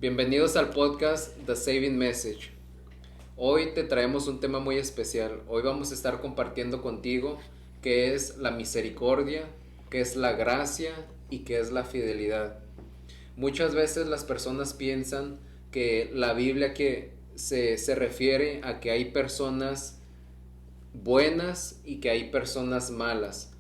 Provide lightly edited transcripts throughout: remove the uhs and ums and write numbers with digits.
Bienvenidos al podcast The Saving Message. Hoy te traemos un tema muy especial. Hoy vamos a estar compartiendo contigo qué es la misericordia, qué es la gracia y qué es la fidelidad. Muchas veces las personas piensan que la Biblia se refiere a que hay personas buenas y que hay personas malas,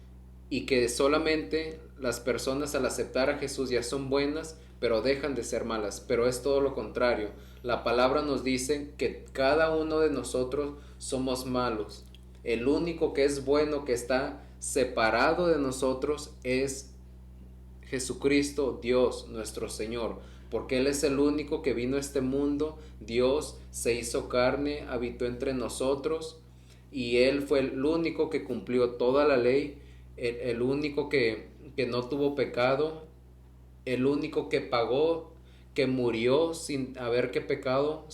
y que solamente las personas al aceptar a Jesús ya son buenas, pero dejan de ser malas. Pero es todo lo contrario. La palabra nos dice que cada uno de nosotros somos malos. El único que es bueno, que está separado de nosotros, es Jesucristo, Dios, nuestro Señor, porque Él es el único que vino a este mundo. Dios se hizo carne, habitó entre nosotros, y Él fue el único que cumplió toda la ley, el único que no tuvo pecado, el único que pagó, que murió sin haber pecado,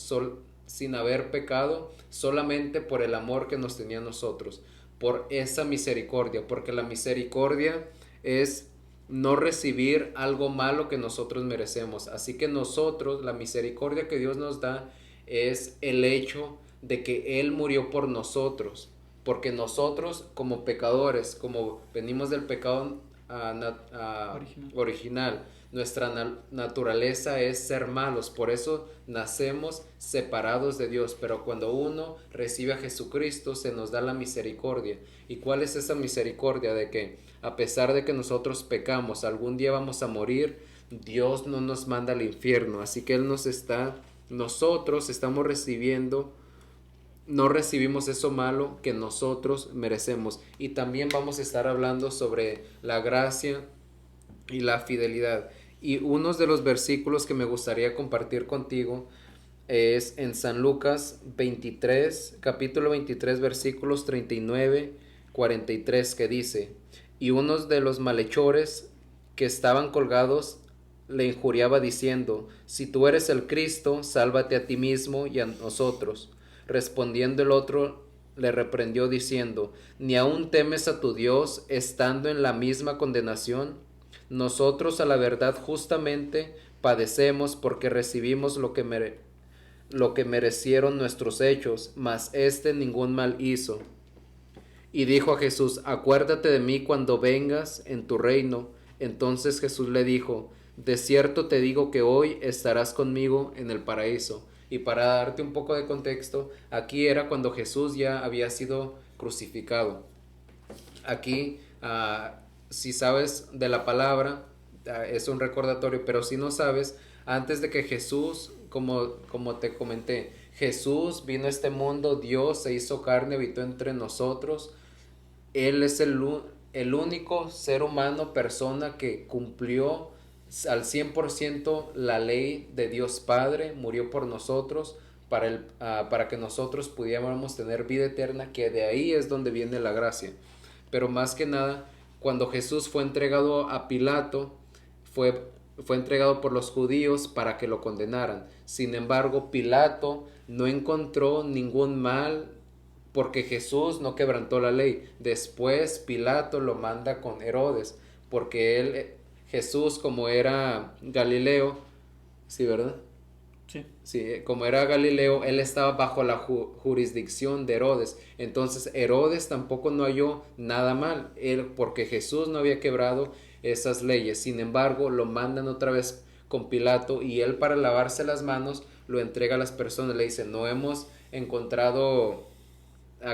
solamente por el amor que nos tenía a nosotros, por esa misericordia, porque la misericordia es no recibir algo malo que nosotros merecemos. Así que nosotros, la misericordia que Dios nos da es el hecho de que Él murió por nosotros, porque nosotros como pecadores, como venimos del pecado original, nuestra naturaleza es ser malos, por eso nacemos separados de Dios. Pero cuando uno recibe a Jesucristo, se nos da la misericordia. ¿Y cuál es esa misericordia? De que a pesar de que nosotros pecamos, algún día vamos a morir, Dios no nos manda al infierno. Así que nosotros estamos recibiendo, no recibimos eso malo que nosotros merecemos. Y también vamos a estar hablando sobre la gracia y la fidelidad. Y uno de los versículos que me gustaría compartir contigo es en San Lucas 23, capítulo 23, versículos 39, 43, que dice: y unos de los malhechores que estaban colgados le injuriaba diciendo: si tú eres el Cristo, sálvate a ti mismo y a nosotros. Respondiendo el otro le reprendió diciendo: ¿ni aun temes a tu Dios, estando en la misma condenación? Nosotros a la verdad justamente padecemos, porque recibimos lo que merecieron nuestros hechos, mas éste ningún mal hizo. Y dijo a Jesús: acuérdate de mí cuando vengas en tu reino. Entonces Jesús le dijo: de cierto te digo que hoy estarás conmigo en el paraíso. Y para darte un poco de contexto, aquí era cuando Jesús ya había sido crucificado. Aquí, si sabes de la palabra, es un recordatorio, pero si no sabes, antes de que Jesús, como te comenté, Jesús vino a este mundo, Dios se hizo carne, habitó entre nosotros. Él es el único ser humano, persona que cumplió al 100% la ley de Dios Padre, murió por nosotros para que nosotros pudiéramos tener vida eterna, que de ahí es donde viene la gracia. Pero más que nada, cuando Jesús fue entregado a Pilato, fue entregado por los judíos para que lo condenaran. Sin embargo, Pilato no encontró ningún mal, porque Jesús no quebrantó la ley. Después Pilato lo manda con Herodes, porque Jesús, como era Galileo, sí, ¿verdad? Sí. Sí, como era Galileo, él estaba bajo la jurisdicción de Herodes. Entonces Herodes tampoco no halló nada mal, porque Jesús no había quebrado esas leyes. Sin embargo, lo mandan otra vez con Pilato, y él, para lavarse las manos, lo entrega a las personas. Le dice: no hemos encontrado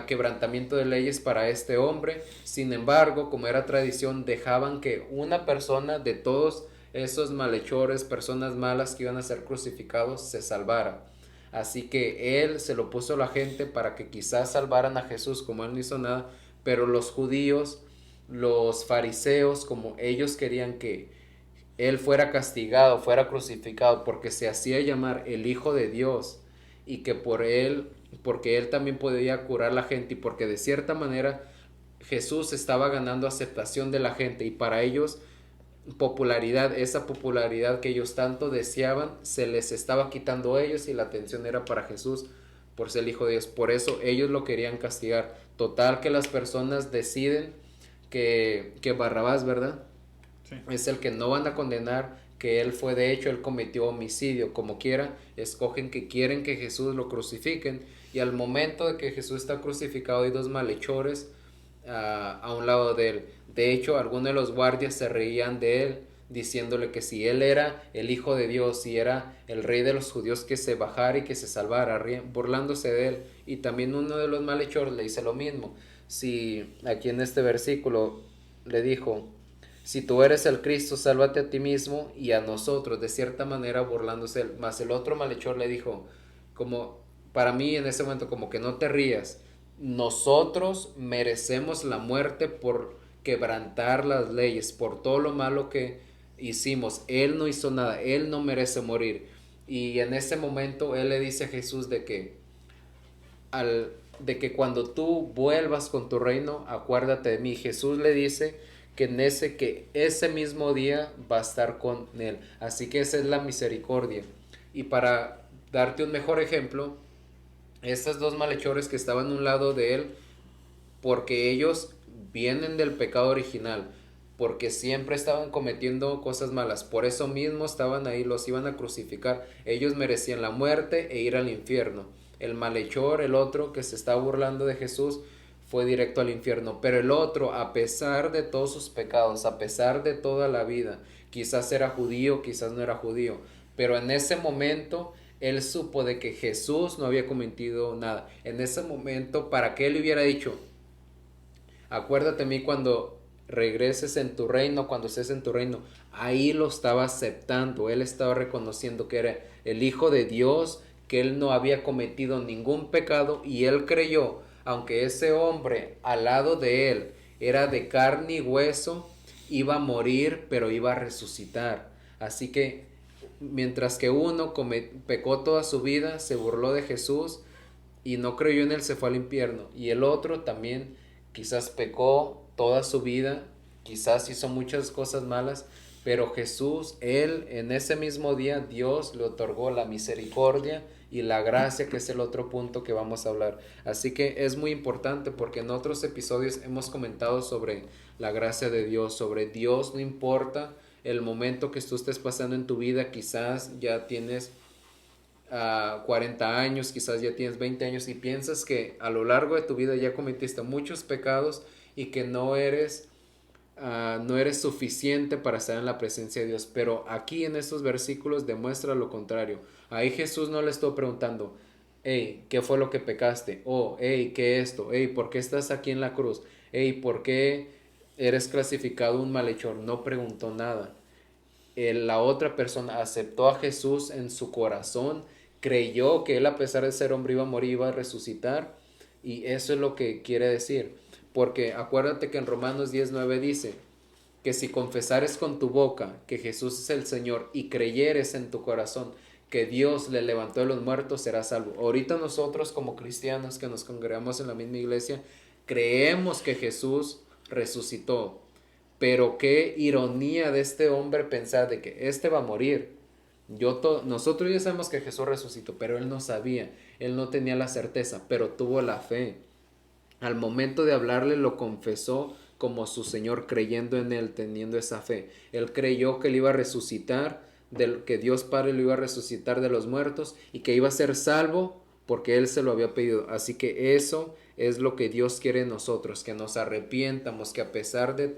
quebrantamiento de leyes para este hombre. Sin embargo, como era tradición, dejaban que una persona de todos esos malhechores, personas malas que iban a ser crucificados, se salvara. Así que él se lo puso a la gente para que quizás salvaran a Jesús, como él no hizo nada. Pero los judíos, los fariseos, como ellos querían que él fuera castigado, fuera crucificado, porque se hacía llamar el Hijo de Dios, y que porque él también podía curar a la gente, y porque de cierta manera Jesús estaba ganando aceptación de la gente, y para ellos popularidad, esa popularidad que ellos tanto deseaban, se les estaba quitando a ellos, y la atención era para Jesús por ser el Hijo de Dios. Por eso ellos lo querían castigar. Total, que las personas deciden que Barrabás, ¿verdad?, Sí. es el que no van a condenar, que él fue, de hecho, él cometió homicidio. Como quiera, escogen que quieren que Jesús lo crucifiquen, y al momento de que Jesús está crucificado hay dos malhechores a un lado de él. De hecho, algunos de los guardias se reían de él, diciéndole que si él era el Hijo de Dios, si era el Rey de los judíos, que se bajara y que se salvara, burlándose de él. Y también uno de los malhechores le dice lo mismo. Si aquí en este versículo le dijo: si tú eres el Cristo, sálvate a ti mismo y a nosotros, de cierta manera burlándose él. Mas el otro malhechor le dijo, como para mí en ese momento, como que no te rías, nosotros merecemos la muerte por quebrantar las leyes, por todo lo malo que hicimos. Él no hizo nada, él no merece morir. Y en ese momento él le dice a Jesús de que cuando tú vuelvas con tu reino, acuérdate de mí. Jesús le dice que ese mismo día va a estar con él. Así que esa es la misericordia. Y para darte un mejor ejemplo, estos dos malhechores que estaban a un lado de él, porque ellos vienen del pecado original, porque siempre estaban cometiendo cosas malas, por eso mismo estaban ahí, los iban a crucificar. Ellos merecían la muerte e ir al infierno. El malhechor, el otro que se estaba burlando de Jesús, fue directo al infierno. Pero el otro, a pesar de todos sus pecados, a pesar de toda la vida, quizás era judío, quizás no era judío, pero en ese momento él supo de que Jesús no había cometido nada. En ese momento, para que él le hubiera dicho: acuérdate de mí cuando regreses en tu reino, cuando estés en tu reino, ahí lo estaba aceptando. Él estaba reconociendo que era el Hijo de Dios, que él no había cometido ningún pecado, y él creyó, aunque ese hombre al lado de él era de carne y hueso, iba a morir, pero iba a resucitar. Así que mientras que uno pecó toda su vida, se burló de Jesús y no creyó en él, se fue al infierno. Y el otro también quizás pecó toda su vida, quizás hizo muchas cosas malas, pero Jesús, él en ese mismo día, Dios le otorgó la misericordia y la gracia, que es el otro punto que vamos a hablar. Así que es muy importante, porque en otros episodios hemos comentado sobre la gracia de Dios, sobre Dios. No importa el momento que tú estés pasando en tu vida, quizás ya tienes 40 años, quizás ya tienes 20 años y piensas que a lo largo de tu vida ya cometiste muchos pecados y que no eres suficiente para estar en la presencia de Dios. Pero aquí en estos versículos demuestra lo contrario. Ahí Jesús no le estuvo preguntando: hey, ¿qué fue lo que pecaste? Oh, hey, ¿qué esto? Hey, ¿por qué estás aquí en la cruz? Hey, ¿por qué eres clasificado un malhechor? No preguntó nada. La otra persona aceptó a Jesús en su corazón, creyó que él, a pesar de ser hombre, iba a morir, iba a resucitar, y eso es lo que quiere decir. Porque acuérdate que en Romanos 10:9 dice que si confesares con tu boca que Jesús es el Señor y creyeres en tu corazón que Dios le levantó de los muertos, serás salvo. Ahorita nosotros, como cristianos que nos congregamos en la misma iglesia, creemos que Jesús resucitó. Pero qué ironía de este hombre pensar de que este va a morir. Nosotros ya sabemos que Jesús resucitó, pero él no sabía, él no tenía la certeza, pero tuvo la fe. Al momento de hablarle, lo confesó como su Señor, creyendo en él, teniendo esa fe. Él creyó que él iba a resucitar, que Dios Padre lo iba a resucitar de los muertos y que iba a ser salvo porque él se lo había pedido. Así que eso es lo que Dios quiere en nosotros, que nos arrepientamos, que a pesar de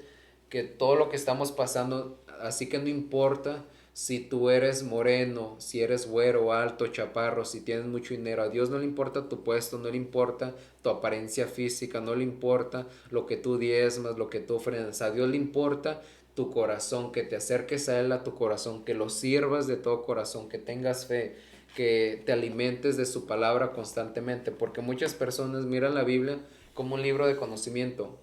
que todo lo que estamos pasando, así que no importa si tú eres moreno, si eres güero, alto, chaparro, si tienes mucho dinero, a Dios no le importa tu puesto, no le importa tu apariencia física, no le importa lo que tú diezmas, lo que tú ofrendas. A Dios le importa tu corazón, que te acerques a Él, a tu corazón, que lo sirvas de todo corazón, que tengas fe, que te alimentes de su palabra constantemente, porque muchas personas miran la Biblia como un libro de conocimiento,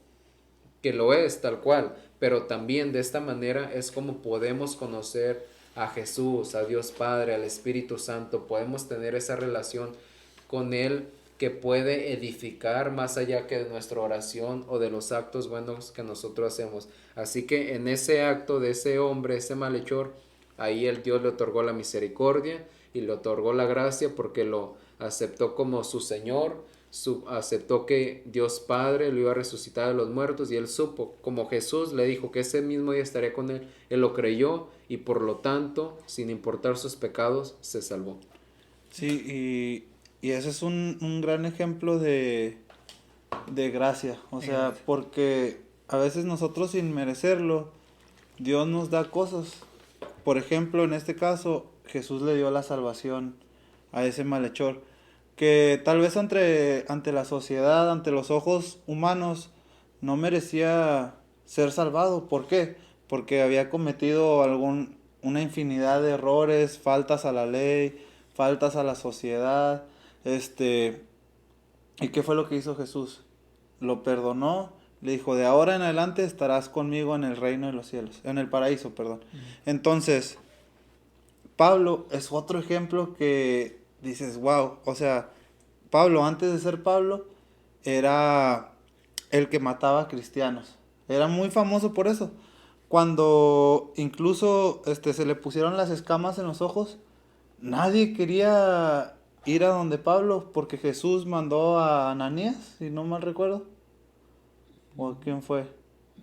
que lo es tal cual, pero también de esta manera es como podemos conocer a Jesús, a Dios Padre, al Espíritu Santo. Podemos tener esa relación con Él que puede edificar más allá que de nuestra oración o de los actos buenos que nosotros hacemos. Así que en ese acto de ese hombre, ese malhechor, ahí el Dios le otorgó la misericordia y le otorgó la gracia, porque lo aceptó como su Señor, aceptó que Dios Padre lo iba a resucitar de los muertos y él supo, como Jesús le dijo que ese mismo día estaría con él lo creyó y por lo tanto, sin importar sus pecados, se salvó. Sí, y ese es un gran ejemplo de gracia, o sea, porque a veces nosotros sin merecerlo, Dios nos da cosas. Por ejemplo, en este caso, Jesús le dio la salvación a ese malhechor, que tal vez ante la sociedad, ante los ojos humanos, no merecía ser salvado. ¿Por qué? Porque había cometido una infinidad de errores, faltas a la ley, faltas a la sociedad, ¿y qué fue lo que hizo Jesús? Lo perdonó, le dijo, de ahora en adelante estarás conmigo en el reino de los cielos, en el paraíso, perdón. Entonces, Pablo es otro ejemplo que dices, wow, o sea, Pablo antes de ser Pablo era el que mataba a cristianos. Era muy famoso por eso. Cuando incluso se le pusieron las escamas en los ojos, nadie quería ir a donde Pablo porque Jesús mandó a Ananías, si no mal recuerdo. ¿O a quién fue?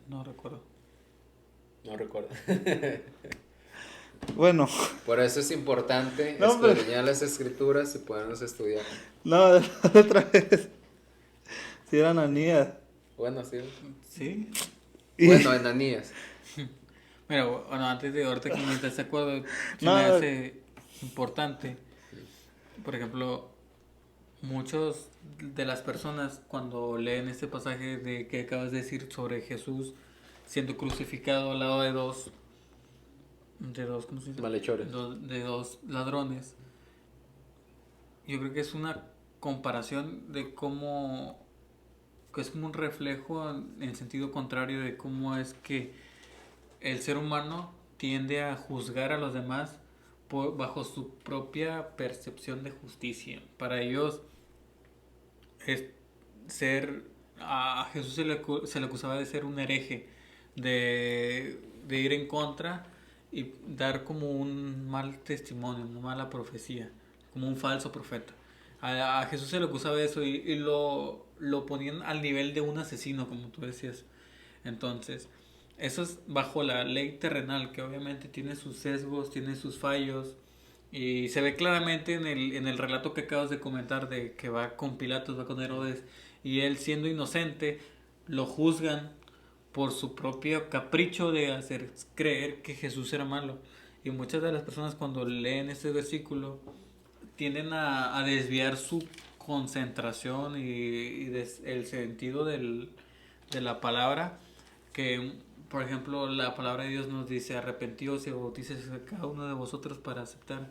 No recuerdo. No recuerdo. Bueno. Por eso es importante escudriñar las escrituras y podernos estudiar. No, otra vez. Si era Ananías. Bueno, sí. ¿Sí? Bueno, Ananías. Mira, bueno, antes de ahorita que me estás de acuerdo, me hace importante. Por ejemplo, muchos de las personas cuando leen este pasaje de que acabas de decir sobre Jesús siendo crucificado al lado de dos ¿cómo se dice? Malhechores. De dos ladrones, yo creo que es una comparación de cómo, que es como un reflejo en el sentido contrario de cómo es que el ser humano tiende a juzgar a los demás bajo su propia percepción de justicia. Para ellos a Jesús se le acusaba de ser un hereje, de ir en contra y dar como un mal testimonio, una mala profecía, como un falso profeta. A Jesús se le acusaba de eso y lo ponían al nivel de un asesino, como tú decías. Entonces, eso es bajo la ley terrenal, que obviamente tiene sus sesgos, tiene sus fallos, y se ve claramente en el relato que acabas de comentar de que va con Pilatos, va con Herodes, y él siendo inocente, lo juzgan por su propio capricho de hacer creer que Jesús era malo. Y muchas de las personas cuando leen este versículo tienden a desviar su concentración y el sentido de la palabra, que por ejemplo la palabra de Dios nos dice arrepentíos y bautícese cada uno de vosotros para aceptar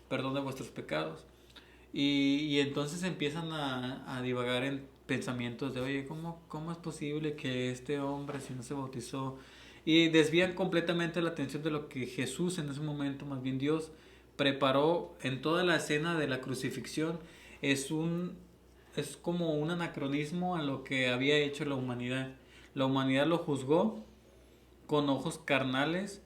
perdón de vuestros pecados, y entonces empiezan a divagar en pensamientos de oye, ¿cómo es posible que este hombre si no se bautizó? Y desvían completamente la atención de lo que Jesús en ese momento, más bien Dios, preparó en toda la escena de la crucifixión. Es como un anacronismo a lo que había hecho la humanidad. La humanidad lo juzgó con ojos carnales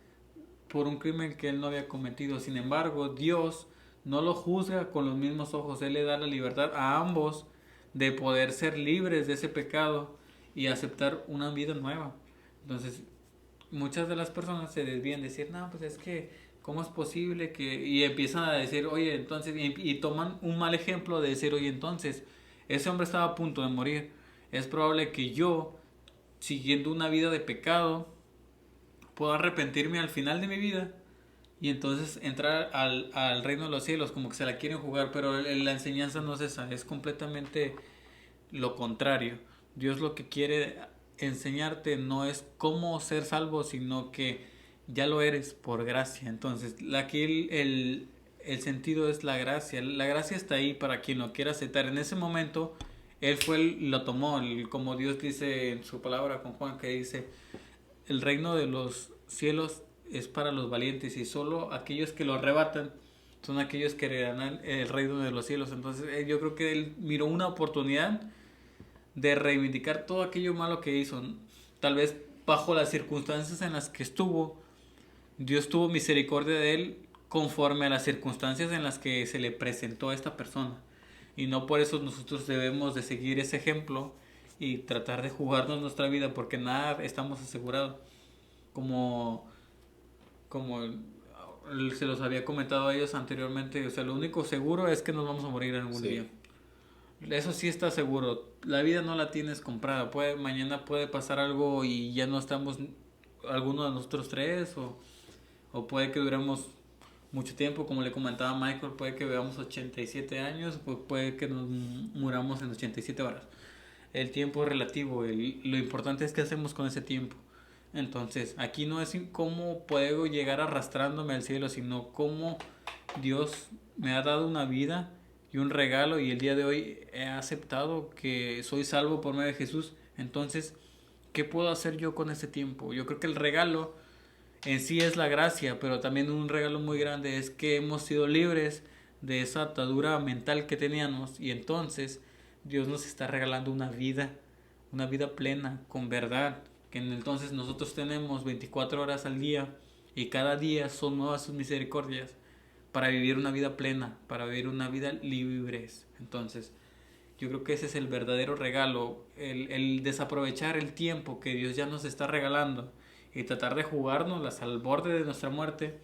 por un crimen que él no había cometido. Sin embargo, Dios no lo juzga con los mismos ojos. Él le da la libertad a ambos de poder ser libres de ese pecado y aceptar una vida nueva. Entonces, muchas de las personas se desvían de decir, no, pues es que, ¿cómo es posible que...? Y empiezan a decir, oye, entonces, y toman un mal ejemplo de decir, oye, entonces, ese hombre estaba a punto de morir. Es probable que yo, siguiendo una vida de pecado, pueda arrepentirme al final de mi vida y entonces entrar al reino de los cielos, como que se la quieren jugar, pero la enseñanza no es esa, es completamente lo contrario. Dios lo que quiere enseñarte no es cómo ser salvo, sino que ya lo eres por gracia. Entonces, aquí el sentido es la gracia. La gracia está ahí para quien lo quiera aceptar. En ese momento, él lo tomó, como Dios dice en su palabra con Juan, que dice, el reino de los cielos es para los valientes y solo aquellos que lo arrebatan son aquellos que heredarán el reino de los cielos. Entonces yo creo que él miró una oportunidad de reivindicar todo aquello malo que hizo. Tal vez bajo las circunstancias en las que estuvo, Dios tuvo misericordia de él conforme a las circunstancias en las que se le presentó a esta persona. Y no por eso nosotros debemos de seguir ese ejemplo y tratar de jugarnos nuestra vida, porque nada estamos asegurados. Como, como se los había comentado a ellos anteriormente, o sea, lo único seguro es que nos vamos a morir algún Sí. día. Eso sí está seguro. La vida no la tienes comprada. Mañana puede pasar algo y ya no estamos alguno de nosotros tres, o puede que duremos mucho tiempo, como le comentaba Michael, puede que vivamos 87 años, pues puede que nos muramos en 87 horas. El tiempo es relativo, lo importante es qué hacemos con ese tiempo. Entonces, aquí no es cómo puedo llegar arrastrándome al cielo, sino cómo Dios me ha dado una vida y un regalo, y el día de hoy he aceptado que soy salvo por medio de Jesús. Entonces, ¿qué puedo hacer yo con ese tiempo? Yo creo que el regalo en sí es la gracia, pero también un regalo muy grande es que hemos sido libres de esa atadura mental que teníamos, y entonces Dios nos está regalando una vida plena, con verdad, que entonces nosotros tenemos 24 horas al día y cada día son nuevas sus misericordias para vivir una vida plena, para vivir una vida libres. Entonces, yo creo que ese es el verdadero regalo, el desaprovechar el tiempo que Dios ya nos está regalando y tratar de jugárnoslas al borde de nuestra muerte.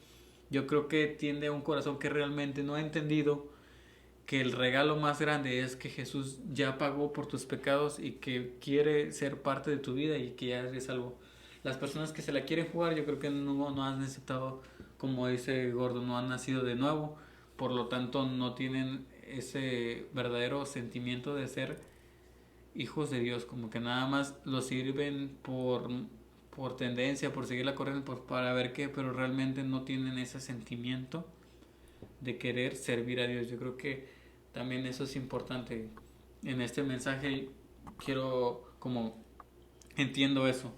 Yo creo que tiende a un corazón que realmente no ha entendido que el regalo más grande es que Jesús ya pagó por tus pecados y que quiere ser parte de tu vida y que ya eres salvo. Las personas que se la quieren jugar, yo creo que no han aceptado, como dice Gordo, no han nacido de nuevo, por lo tanto no tienen ese verdadero sentimiento de ser hijos de Dios, como que nada más lo sirven por tendencia, por seguir la corriente, para ver qué, pero realmente no tienen ese sentimiento de querer servir a Dios. Yo creo que también eso es importante. En este mensaje quiero, como entiendo eso,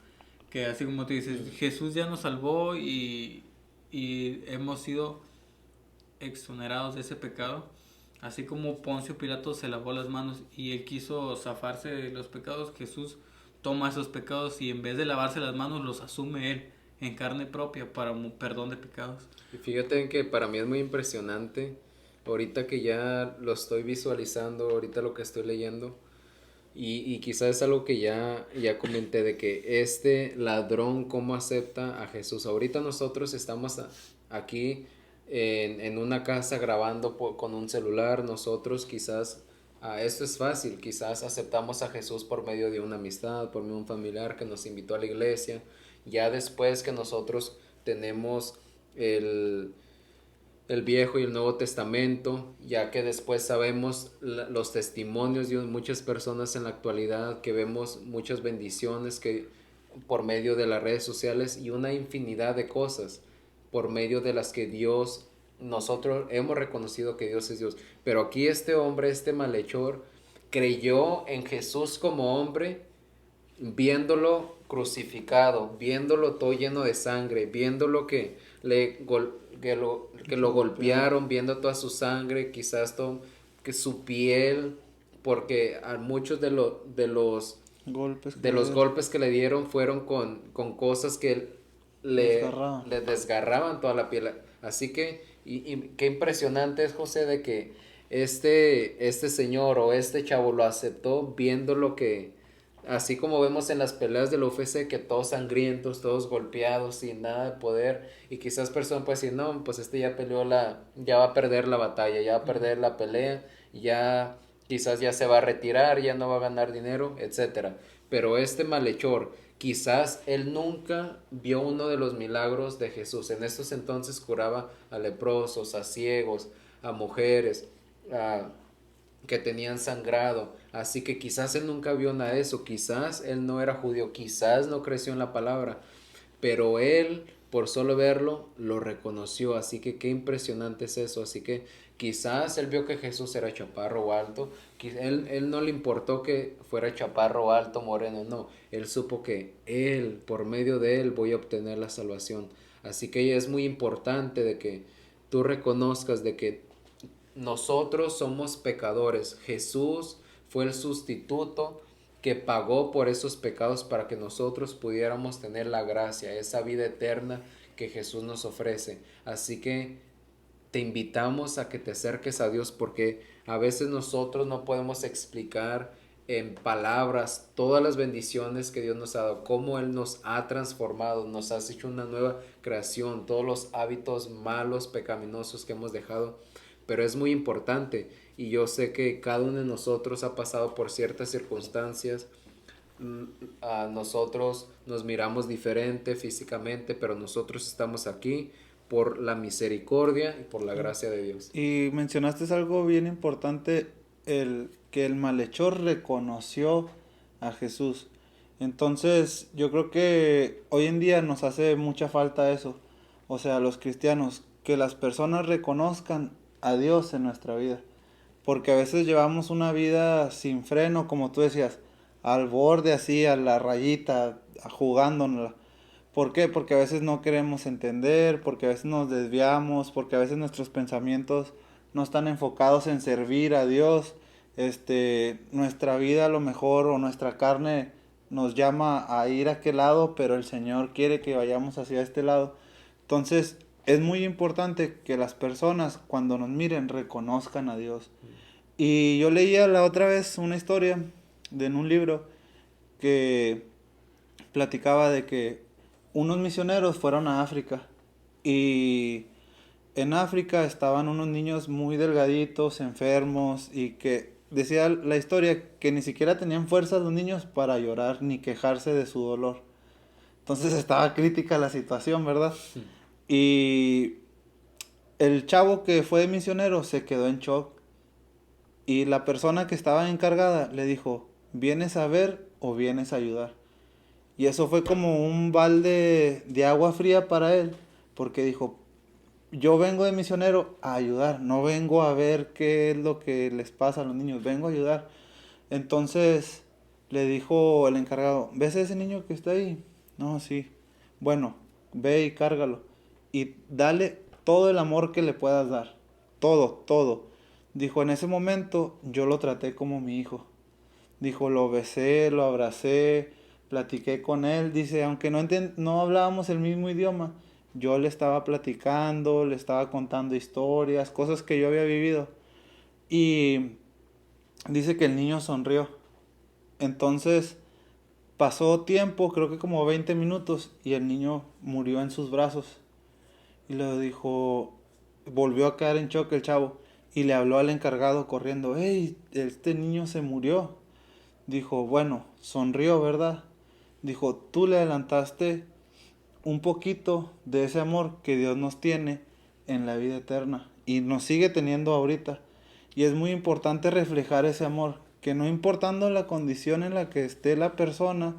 que así como tú dices, Jesús ya nos salvó y hemos sido exonerados de ese pecado. Así como Poncio Pilato se lavó las manos y él quiso zafarse de los pecados, Jesús toma esos pecados y en vez de lavarse las manos los asume él en carne propia para un perdón de pecados. Y fíjate que para mí es muy impresionante, ahorita que ya lo estoy visualizando, ahorita lo que estoy leyendo, y quizás es algo que ya comenté, de que este ladrón cómo acepta a Jesús. Ahorita nosotros estamos aquí en una casa grabando con un celular, nosotros quizás, esto es fácil, quizás aceptamos a Jesús por medio de una amistad, por medio de un familiar que nos invitó a la iglesia. Ya después que nosotros tenemos el, el Viejo y el Nuevo Testamento, ya que después sabemos los testimonios de muchas personas en la actualidad, que vemos muchas bendiciones que por medio de las redes sociales y una infinidad de cosas por medio de las que Dios, nosotros hemos reconocido que Dios es Dios. Pero aquí este hombre, este malhechor, creyó en Jesús como hombre, viéndolo crucificado, viéndolo todo lleno de sangre, viéndolo que lo golpearon, viendo toda su sangre, quizás todo, que su piel, porque a muchos golpes de los golpes que le dieron fueron con cosas que le desgarraban toda la piel. Así que, y qué impresionante es, José, de que este señor o este chavo lo aceptó viendo lo que, así como vemos en las peleas del UFC, que todos sangrientos, todos golpeados, sin nada de poder, y quizás personas pueden decir, no, pues ya peleó ya va a perder la batalla, ya va a perder la pelea, ya quizás ya se va a retirar, ya no va a ganar dinero, etcétera. Pero este malhechor, quizás él nunca vio uno de los milagros de Jesús. En estos entonces curaba a leprosos, a ciegos, a mujeres, que tenían sangrado. Así que quizás él nunca vio nada de eso, quizás él no era judío, quizás no creció en la palabra, pero él, por solo verlo, lo reconoció. Así que qué impresionante es eso. Así que quizás él vio que Jesús era chaparro o alto, él no le importó que fuera chaparro o alto, moreno, no, él supo que él, por medio de él, voy a obtener la salvación. Así que es muy importante de que tú reconozcas de que nosotros somos pecadores. Jesús fue el sustituto que pagó por esos pecados para que nosotros pudiéramos tener la gracia, esa vida eterna que Jesús nos ofrece. Así que te invitamos a que te acerques a Dios, porque a veces nosotros no podemos explicar en palabras todas las bendiciones que Dios nos ha dado, cómo Él nos ha transformado, nos ha hecho una nueva creación, todos los hábitos malos, pecaminosos que hemos dejado. Pero es muy importante, y yo sé que cada uno de nosotros ha pasado por ciertas circunstancias. A nosotros nos miramos diferente físicamente, pero nosotros estamos aquí por la misericordia y por la gracia de Dios. Y mencionaste algo bien importante, que el malhechor reconoció a Jesús. Entonces, yo creo que hoy en día nos hace mucha falta eso. O sea, los cristianos, que las personas reconozcan a Dios en nuestra vida. Porque a veces llevamos una vida sin freno, como tú decías, al borde así, a la rayita, jugándonos. ¿Por qué? Porque a veces no queremos entender, porque a veces nos desviamos, porque a veces nuestros pensamientos no están enfocados en servir a Dios. Nuestra vida a lo mejor o nuestra carne nos llama a ir a aquel lado, pero el Señor quiere que vayamos hacia este lado. Entonces, es muy importante que las personas cuando nos miren reconozcan a Dios. Y yo leía la otra vez una historia en un libro que platicaba de que unos misioneros fueron a África y en África estaban unos niños muy delgaditos, enfermos, y que decía la historia que ni siquiera tenían fuerzas los niños para llorar ni quejarse de su dolor. Entonces estaba crítica la situación, ¿verdad? Y el chavo que fue misionero se quedó en shock y la persona que estaba encargada le dijo, ¿vienes a ver o vienes a ayudar? Y eso fue como un balde de agua fría para él, porque dijo, yo vengo de misionero a ayudar, no vengo a ver qué es lo que les pasa a los niños, vengo a ayudar. Entonces le dijo el encargado, ¿ves a ese niño que está ahí? No, sí. Bueno, ve y cárgalo y dale todo el amor que le puedas dar, todo, todo. Dijo, en ese momento yo lo traté como mi hijo. Dijo, lo besé, lo abracé, platiqué con él. Dice, aunque no hablábamos el mismo idioma, yo le estaba platicando, le estaba contando historias, cosas que yo había vivido. Y dice que el niño sonrió. Entonces pasó tiempo, creo que como 20 minutos, y el niño murió en sus brazos. Y le dijo, volvió a caer en shock el chavo. Y le habló al encargado corriendo, hey, este niño se murió. Dijo, bueno, sonrió, ¿verdad? Dijo, tú le adelantaste un poquito de ese amor que Dios nos tiene en la vida eterna y nos sigue teniendo ahorita. Y es muy importante reflejar ese amor, que no importando la condición en la que esté la persona,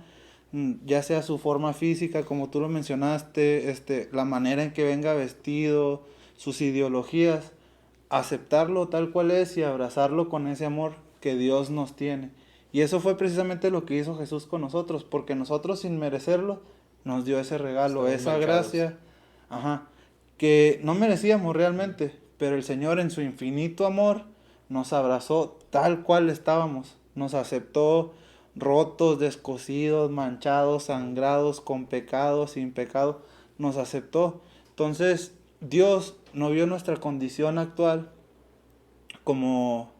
ya sea su forma física, como tú lo mencionaste, la manera en que venga vestido, sus ideologías, aceptarlo tal cual es y abrazarlo con ese amor que Dios nos tiene. Y eso fue precisamente lo que hizo Jesús con nosotros, porque nosotros sin merecerlo nos dio ese regalo, Estamos esa manchados. gracia, que no merecíamos realmente, pero el Señor en su infinito amor nos abrazó tal cual estábamos, nos aceptó rotos, descosidos, manchados, sangrados, con pecado, sin pecado, nos aceptó. Entonces, Dios no vio nuestra condición actual como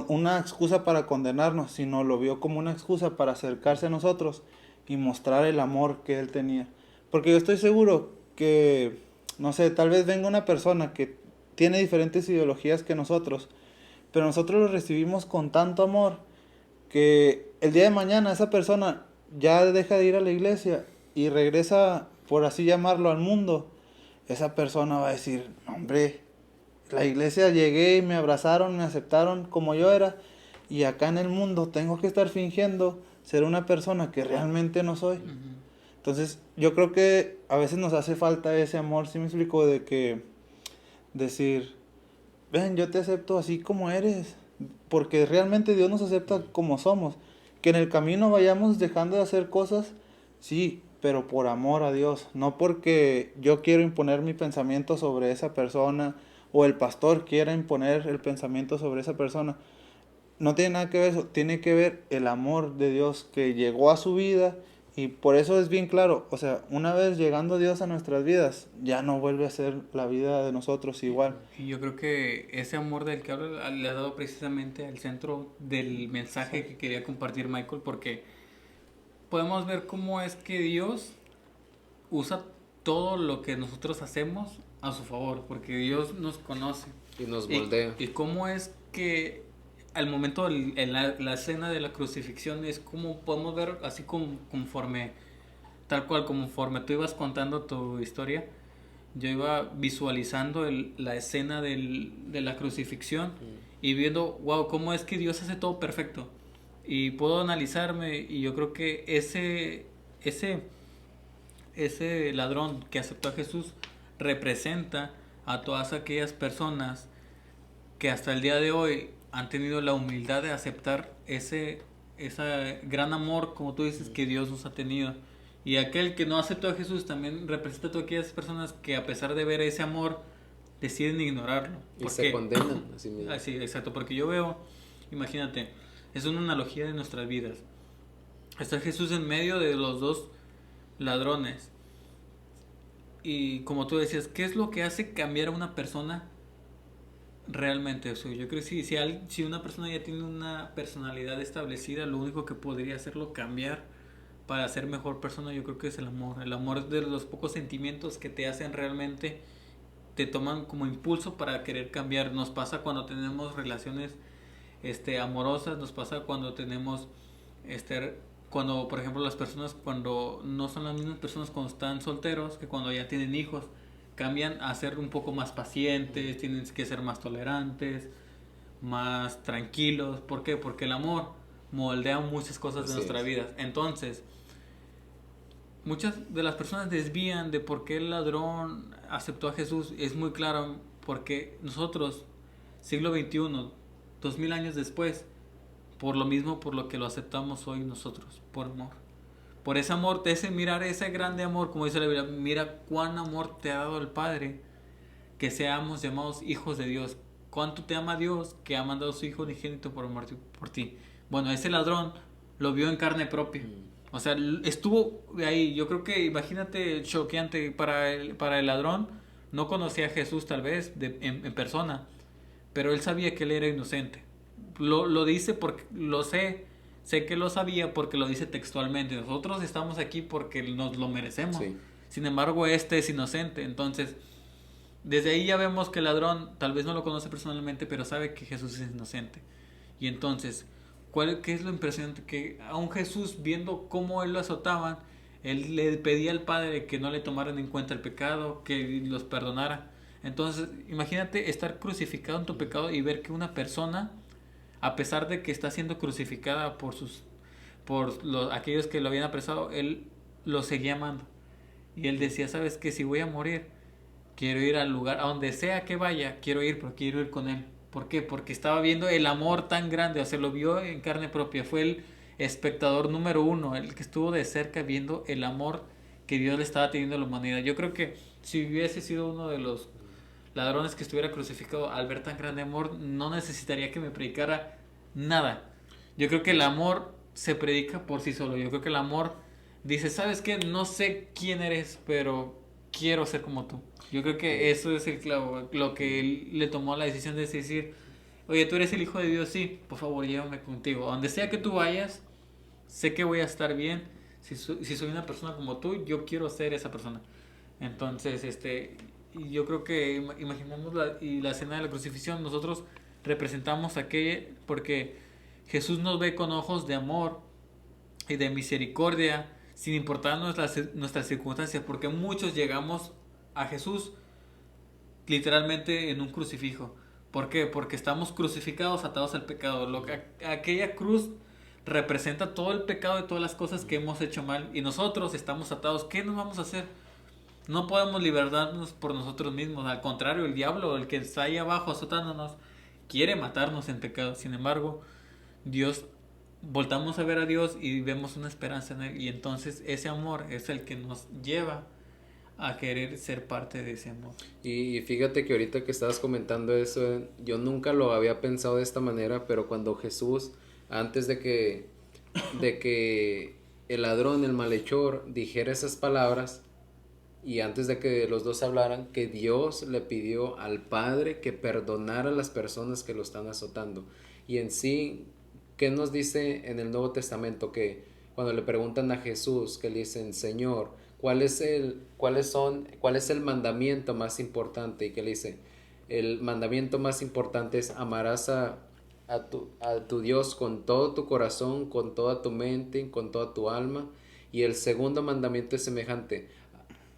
una excusa para condenarnos, sino lo vio como una excusa para acercarse a nosotros y mostrar el amor que Él tenía. Porque yo estoy seguro que, no sé, tal vez venga una persona que tiene diferentes ideologías que nosotros, pero nosotros lo recibimos con tanto amor que el día de mañana esa persona ya deja de ir a la iglesia y regresa, por así llamarlo, al mundo. Esa persona va a decir, hombre, la iglesia llegué y me abrazaron, me aceptaron como yo era, y acá en el mundo tengo que estar fingiendo ser una persona que realmente no soy. Entonces, yo creo que a veces nos hace falta ese amor, ¿sí me explico? De que decir, ven, yo te acepto así como eres, porque realmente Dios nos acepta como somos. Que en el camino vayamos dejando de hacer cosas, sí, pero por amor a Dios, no porque yo quiero imponer mi pensamiento sobre esa persona o el pastor quiera imponer el pensamiento sobre esa persona. No tiene nada que ver eso, tiene que ver el amor de Dios que llegó a su vida Y por eso es bien claro, o sea, una vez llegando Dios a nuestras vidas, ya no vuelve a ser la vida de nosotros igual. Y yo creo que ese amor del que habla le ha dado precisamente al centro del mensaje que quería compartir Michael, porque podemos ver cómo es que Dios usa todo lo que nosotros hacemos a su favor, porque Dios nos conoce. Y nos moldea. Y cómo es que al momento en la escena de la crucifixión es como podemos ver así como, conforme, tal cual conforme tú ibas contando tu historia, yo iba visualizando la escena de la crucifixión y viendo, wow, cómo es que Dios hace todo perfecto. Y puedo analizarme y yo creo que ese ladrón que aceptó a Jesús representa a todas aquellas personas que hasta el día de hoy han tenido la humildad de aceptar ese gran amor, como tú dices, que Dios nos ha tenido. Y aquel que no aceptó a Jesús también representa a todas aquellas personas que a pesar de ver ese amor deciden ignorarlo. Y se condenan a sí Ah, mismos. sí, exacto, porque yo veo, imagínate, es una analogía de nuestras vidas. Está Jesús en medio de los dos ladrones. Y como tú decías, ¿qué es lo que hace cambiar a una persona realmente? O sea, yo creo que si una persona ya tiene una personalidad establecida, lo único que podría hacerlo cambiar para ser mejor persona, yo creo que es el amor. El amor es de los pocos sentimientos que te hacen realmente, te toman como impulso para querer cambiar. Nos pasa cuando tenemos relaciones amorosas, nos pasa cuando tenemos cuando por ejemplo las personas cuando no son las mismas personas cuando están solteros que cuando ya tienen hijos, cambian a ser un poco más pacientes, tienen que ser más tolerantes, más tranquilos. ¿Por qué? Porque el amor moldea muchas cosas de Así nuestra es. vida. Entonces, muchas de las personas desvían de por qué el ladrón aceptó a Jesús. Es muy claro porque nosotros, siglo XXI, 2000 años después, por lo mismo por lo que lo aceptamos hoy nosotros, por amor. Por ese amor, ese mirar ese grande amor, como dice la Biblia, mira cuán amor te ha dado el Padre, que seamos llamados hijos de Dios. Cuánto te ama Dios, que ha mandado a su Hijo unigénito por ti. Bueno, ese ladrón lo vio en carne propia. O sea, estuvo ahí. Yo creo que, imagínate, choqueante para el ladrón. No conocía a Jesús tal vez en persona, pero él sabía que él era inocente. Lo dice porque lo sé que lo sabía porque lo dice textualmente. Nosotros estamos aquí porque nos lo merecemos. Sí. Sin embargo, este es inocente. Entonces, desde ahí ya vemos que el ladrón tal vez no lo conoce personalmente, pero sabe que Jesús es inocente. Y entonces, ¿qué es lo impresionante? Que aún Jesús, viendo cómo él lo azotaban, él le pedía al Padre que no le tomaran en cuenta el pecado, que los perdonara. Entonces, imagínate estar crucificado en tu pecado y ver que una persona, a pesar de que está siendo crucificada por aquellos que lo habían apresado, él lo seguía amando. Y él decía, ¿sabes qué? Si voy a morir, quiero ir al lugar, a donde sea que vaya, quiero ir, pero quiero ir con él. ¿Por qué? Porque estaba viendo el amor tan grande, o sea, lo vio en carne propia. Fue el espectador número uno, el que estuvo de cerca viendo el amor que Dios le estaba teniendo a la humanidad. Yo creo que si hubiese sido uno de los ladrones que estuviera crucificado al ver tan grande amor, no necesitaría que me predicara nada. Yo creo que el amor se predica por sí solo. Yo creo que el amor dice, ¿sabes qué? No sé quién eres, pero quiero ser como tú. Yo creo que eso es el clavo, lo que él le tomó la decisión de decir, oye, tú eres el Hijo de Dios, sí, por favor, llévame contigo. Donde sea que tú vayas, sé que voy a estar bien. Si soy una persona como tú, yo quiero ser esa persona. Entonces, y yo creo que imaginamos la escena de la crucifixión, nosotros representamos aquello porque Jesús nos ve con ojos de amor y de misericordia, sin importar nuestras circunstancias, porque muchos llegamos a Jesús literalmente en un crucifijo. ¿Por qué? Porque estamos crucificados, atados al pecado. Aquella cruz representa todo el pecado de todas las cosas que hemos hecho mal y nosotros estamos atados. ¿Qué nos vamos a hacer? No podemos liberarnos por nosotros mismos. Al contrario, el diablo, el que está ahí abajo azotándonos, quiere matarnos en pecado. Sin embargo, Dios, voltamos a ver a Dios y vemos una esperanza en Él. Y entonces ese amor es el que nos lleva a querer ser parte de ese amor. Y fíjate que ahorita que estabas comentando eso, yo nunca lo había pensado de esta manera, pero cuando Jesús, antes de que el ladrón, el malhechor, dijera esas palabras, y antes de que los dos hablaran, que Dios le pidió al Padre que perdonara a las personas que lo están azotando. Y en sí, ¿qué nos dice en el Nuevo Testamento? Que cuando le preguntan a Jesús, que le dicen, Señor, cuál es el mandamiento más importante? Y que le dice, el mandamiento más importante es amarás a tu Dios con todo tu corazón, con toda tu mente, con toda tu alma. Y el segundo mandamiento es semejante,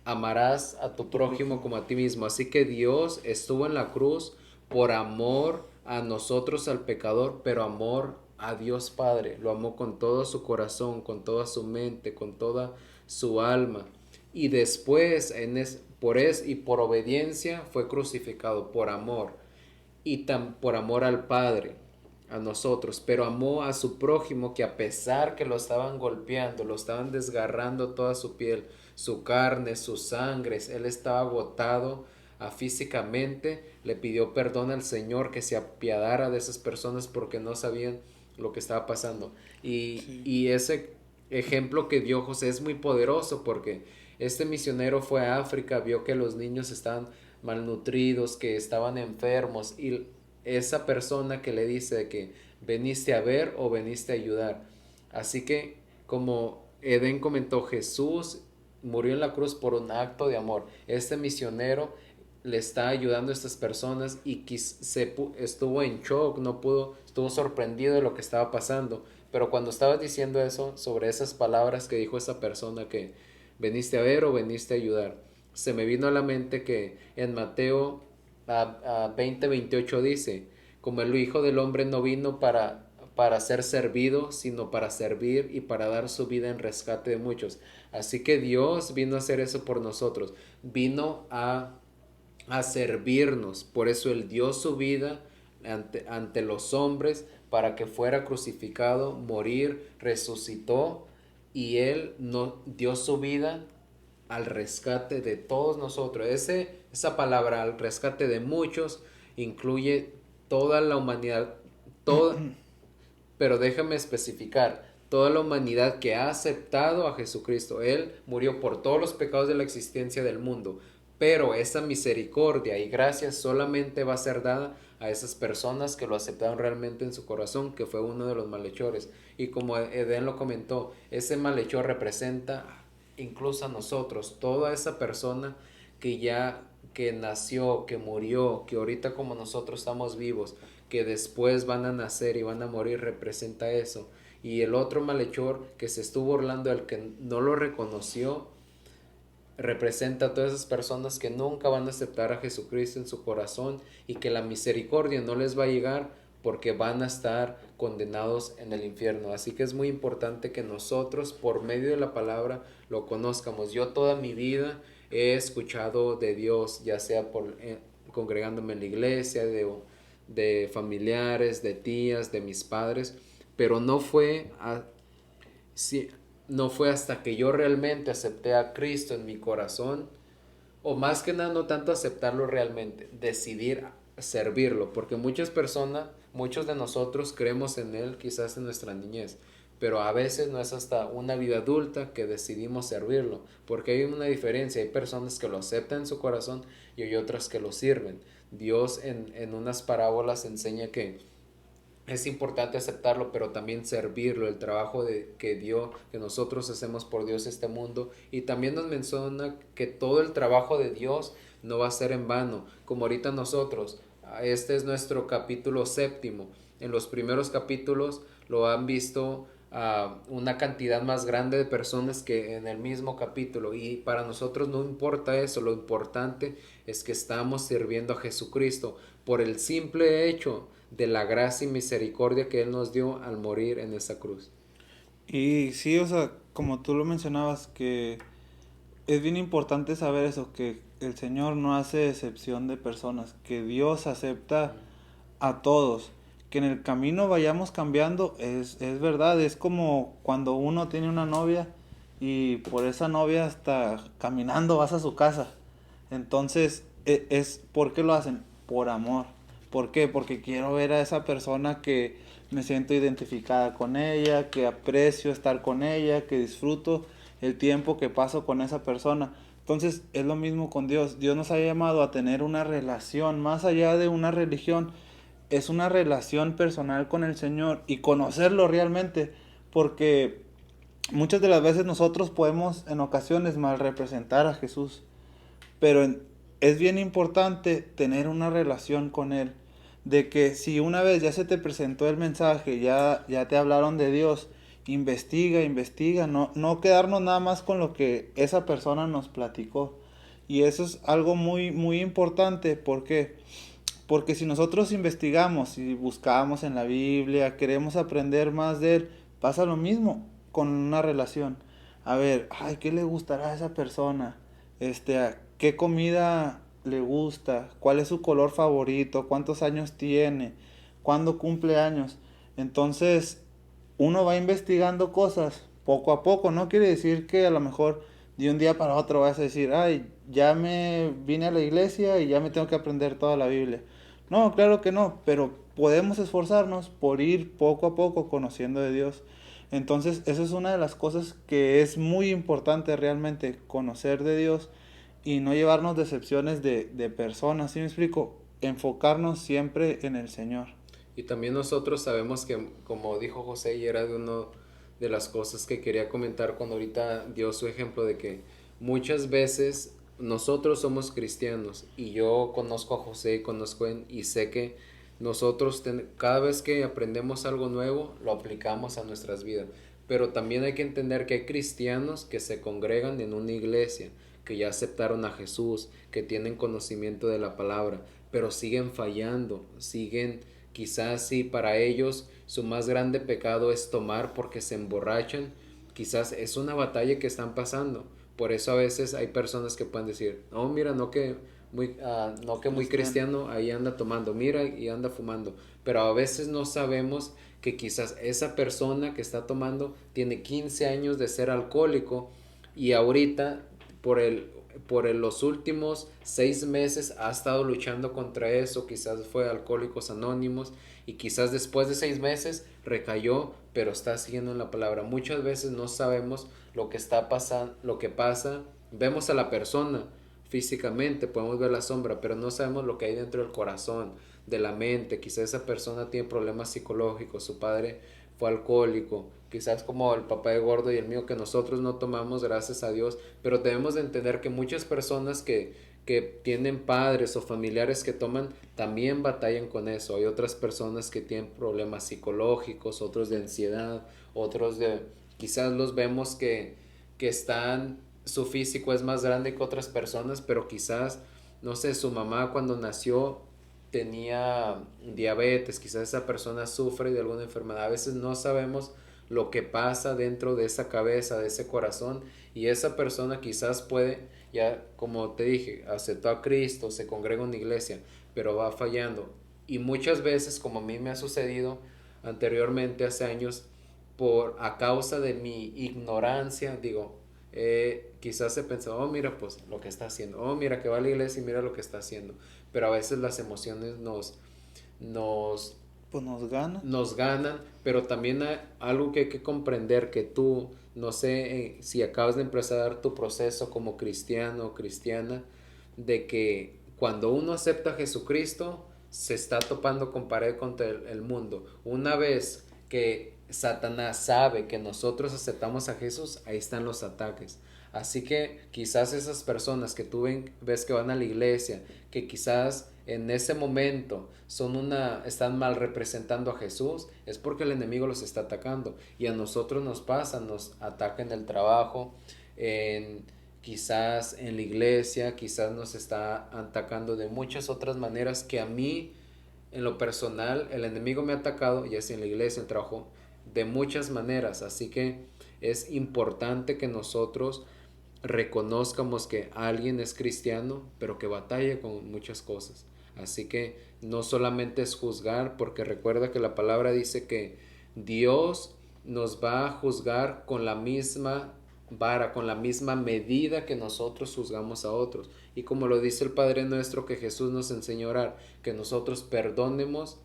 amarás a tu prójimo como a ti mismo. Así que Dios estuvo en la cruz por amor a nosotros, al pecador, pero amor a Dios Padre. Lo amó con todo su corazón, con toda su mente, con toda su alma. Y después, y por obediencia, fue crucificado por amor. Y por amor al Padre, a nosotros, pero amó a su prójimo, que a pesar que lo estaban golpeando, lo estaban desgarrando toda su piel, su carne, sus sangres, él estaba agotado físicamente, le pidió perdón al Señor, que se apiadara de esas personas porque no sabían lo que estaba pasando. Y ese ejemplo que dio José es muy poderoso, porque este misionero fue a África, vio que los niños estaban malnutridos, que estaban enfermos, y esa persona que le dice que veniste a ver o veniste a ayudar. Así que, como Eden comentó, Jesús murió en la cruz por un acto de amor. Este misionero le está ayudando a estas personas y estuvo en shock, no pudo, estuvo sorprendido de lo que estaba pasando. Pero cuando estaba diciendo eso, sobre esas palabras que dijo esa persona, que veniste a ver o veniste a ayudar, se me vino a la mente que en Mateo 20:28 dice, como el Hijo del Hombre no vino para ser servido, sino para servir y para dar su vida en rescate de muchos. Así que Dios vino a hacer eso por nosotros, vino a servirnos. Por eso Él dio su vida ante los hombres para que fuera crucificado, morir, resucitó, y Él dio su vida al rescate de todos nosotros. Esa palabra, al rescate de muchos, incluye toda la humanidad, toda, pero déjame especificar, toda la humanidad que ha aceptado a Jesucristo. Él murió por todos los pecados de la existencia del mundo, pero esa misericordia y gracia solamente va a ser dada a esas personas que lo aceptaron realmente en su corazón, que fue uno de los malhechores. Y como Eden lo comentó, ese malhechor representa incluso a nosotros, toda esa persona que nació, que murió, que ahorita como nosotros estamos vivos, que después van a nacer y van a morir, representa eso. Y el otro malhechor que se estuvo burlando, el que no lo reconoció, representa a todas esas personas que nunca van a aceptar a Jesucristo en su corazón, y que la misericordia no les va a llegar porque van a estar condenados en el infierno. Así que es muy importante que nosotros, por medio de la palabra, lo conozcamos. Yo toda mi vida he escuchado de Dios, ya sea congregándome en la iglesia, de familiares, de tías, de mis padres, pero no fue hasta que yo realmente acepté a Cristo en mi corazón, o más que nada no tanto aceptarlo realmente, decidir servirlo, porque muchos de nosotros creemos en Él quizás en nuestra niñez, pero a veces no es hasta una vida adulta que decidimos servirlo, porque hay una diferencia. Hay personas que lo aceptan en su corazón y hay otras que lo sirven. Dios en unas parábolas enseña que es importante aceptarlo, pero también servirlo, el trabajo que nosotros hacemos por Dios este mundo. Y también nos menciona que todo el trabajo de Dios no va a ser en vano, como ahorita nosotros. Este es nuestro capítulo 7. En los primeros capítulos lo han visto una cantidad más grande de personas que en el mismo capítulo, y para nosotros no importa eso. Lo importante es que estamos sirviendo a Jesucristo por el simple hecho de la gracia y misericordia que Él nos dio al morir en esa cruz. Y sí, o sea, como tú lo mencionabas, que es bien importante saber eso, que el Señor no hace excepción de personas, que Dios acepta a todos, que en el camino vayamos cambiando, es verdad. Es como cuando uno tiene una novia y por esa novia hasta caminando vas a su casa. Entonces, ¿por qué lo hacen? Por amor. ¿Por qué? Porque quiero ver a esa persona que me siento identificada con ella, que aprecio estar con ella, que disfruto el tiempo que paso con esa persona. Entonces es lo mismo con Dios. Dios nos ha llamado a tener una relación más allá de una religión. Es una relación personal con el Señor y conocerlo realmente, porque muchas de las veces nosotros podemos en ocasiones mal representar a Jesús, pero es bien importante tener una relación con Él, de que si una vez ya se te presentó el mensaje, ya te hablaron de Dios, investiga, no quedarnos nada más con lo que esa persona nos platicó. Y eso es algo muy, muy importante. ¿Por qué? Porque si nosotros investigamos y buscamos en la Biblia, queremos aprender más de Él, pasa lo mismo con una relación. A ver, ay, ¿qué le gustará a esa persona? ¿Qué comida le gusta? ¿Cuál es su color favorito? ¿Cuántos años tiene? ¿Cuándo cumple años? Entonces, uno va investigando cosas poco a poco. No quiere decir que a lo mejor de un día para otro vas a decir, ay, ya me vine a la iglesia y ya me tengo que aprender toda la Biblia. No, claro que no, pero podemos esforzarnos por ir poco a poco conociendo de Dios. Entonces, esa es una de las cosas que es muy importante realmente, conocer de Dios y no llevarnos decepciones de personas, ¿sí me explico? Enfocarnos siempre en el Señor. Y también nosotros sabemos que, como dijo José, y era de uno de las cosas que quería comentar cuando ahorita dio su ejemplo de que muchas veces nosotros somos cristianos y yo conozco a José, conozco y sé que nosotros cada vez que aprendemos algo nuevo lo aplicamos a nuestras vidas, pero también hay que entender que hay cristianos que se congregan en una iglesia, que ya aceptaron a Jesús, que tienen conocimiento de la palabra, pero siguen fallando, siguen quizás si para ellos su más grande pecado es tomar porque se emborrachan, quizás es una batalla que están pasando. Por eso a veces hay personas que pueden decir, no, mira, no que muy cristiano ahí anda tomando, mira y anda fumando. Pero a veces no sabemos que quizás esa persona que está tomando tiene 15 años de ser alcohólico y ahorita los últimos 6 meses ha estado luchando contra eso, quizás fue Alcohólicos Anónimos y quizás después de 6 meses recayó, pero está siguiendo en la palabra. Muchas veces no sabemos lo que está pasando, lo que pasa, vemos a la persona físicamente, podemos ver la sombra, pero no sabemos lo que hay dentro del corazón, de la mente. Quizás esa persona tiene problemas psicológicos, su padre fue alcohólico, quizás como el papá de Gordo y el mío, que nosotros no tomamos, gracias a Dios, pero debemos de entender que muchas personas que tienen padres o familiares que toman también batallan con eso. Hay otras personas que tienen problemas psicológicos, otros de ansiedad, otros de quizás los vemos que están, su físico es más grande que otras personas, pero quizás, no sé, su mamá cuando nació tenía diabetes, quizás esa persona sufre de alguna enfermedad. A veces no sabemos lo que pasa dentro de esa cabeza, de ese corazón, y esa persona quizás puede, ya como te dije, aceptó a Cristo, se congrega en una iglesia, pero va fallando. Y muchas veces, como a mí me ha sucedido anteriormente, hace años, a causa de mi ignorancia, digo, quizás he pensado, oh mira pues lo que está haciendo, oh mira que va a la iglesia y mira lo que está haciendo, pero a veces las emociones nos, Pues nos gana. nos ganan, pero también hay algo que hay que comprender, que tú, no sé si acabas de empezar tu proceso como cristiano o cristiana, de que cuando uno acepta a Jesucristo, se está topando con pared contra el mundo. Una vez que Satanás sabe que nosotros aceptamos a Jesús, ahí están los ataques. Así que quizás esas personas que tú ves que van a la iglesia, que quizás en ese momento están mal representando a Jesús, es porque el enemigo los está atacando. Y a nosotros nos pasa, nos ataca en el trabajo, quizás en la iglesia, quizás nos está atacando de muchas otras maneras que a mí, en lo personal, el enemigo me ha atacado, ya sea en la iglesia, en el trabajo, de muchas maneras. Así que es importante que nosotros reconozcamos que alguien es cristiano, pero que batalla con muchas cosas. Así que no solamente es juzgar, porque recuerda que la palabra dice que Dios nos va a juzgar con la misma vara, con la misma medida que nosotros juzgamos a otros. Y como lo dice el Padre Nuestro que Jesús nos enseñó a orar, que nosotros perdonemos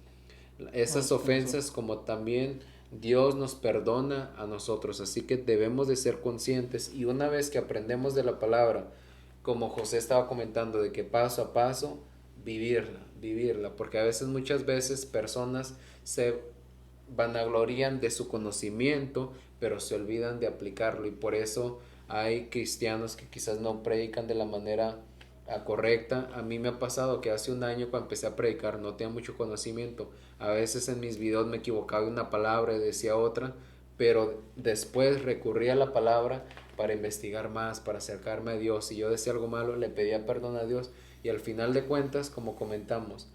esas ofensas como también Dios nos perdona a nosotros. Así que debemos de ser conscientes, y una vez que aprendemos de la palabra, como José estaba comentando, de que paso a paso vivirla, porque a veces, muchas veces, personas se vanaglorían de su conocimiento, pero se olvidan de aplicarlo, y por eso hay cristianos que quizás no predican de la manera correcta. A mí me ha pasado que hace un año, cuando empecé a predicar, no tenía mucho conocimiento. A veces en mis videos me equivocaba de una palabra y decía otra, pero después recurría a la palabra para investigar más, para acercarme a Dios. Si yo decía algo malo, le pedía perdón a Dios, y al final de cuentas, como comentamos,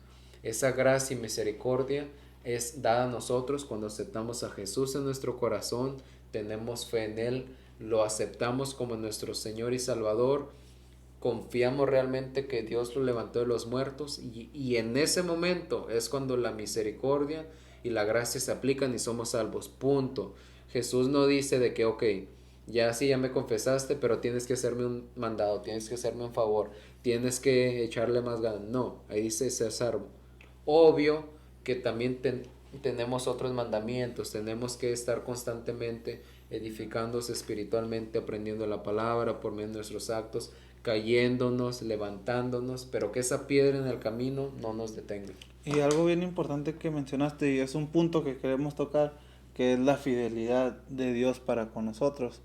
esa gracia y misericordia es dada a nosotros cuando aceptamos a Jesús en nuestro corazón, tenemos fe en Él, lo aceptamos como nuestro Señor y Salvador, confiamos realmente que Dios lo levantó de los muertos, y en ese momento es cuando la misericordia y la gracia se aplican y somos salvos, punto. Jesús no dice de que, ok, ya sí, ya me confesaste, pero tienes que hacerme un mandado, tienes que hacerme un favor, tienes que echarle más ganas. No, ahí dice ser salvo. Obvio que también tenemos otros mandamientos, tenemos que estar constantemente edificándose espiritualmente, aprendiendo la palabra por medio de nuestros actos, cayéndonos, levantándonos, pero que esa piedra en el camino no nos detenga. Y algo bien importante que mencionaste, y es un punto que queremos tocar, que es la fidelidad de Dios para con nosotros.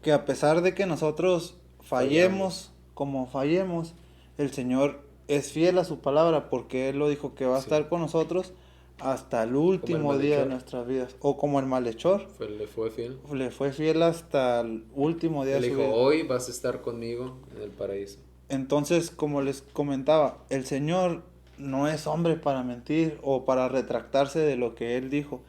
Que a pesar de que nosotros fallemos como fallemos, el Señor es fiel a su palabra, porque Él lo dijo que va a estar con nosotros hasta el último día de nuestras vidas. O como el malhechor. Le fue fiel. Le fue fiel hasta el último día de su vida. vida. Hoy vas a estar conmigo en el paraíso. Entonces, como les comentaba, el Señor no es hombre para mentir o para retractarse de lo que Él dijo.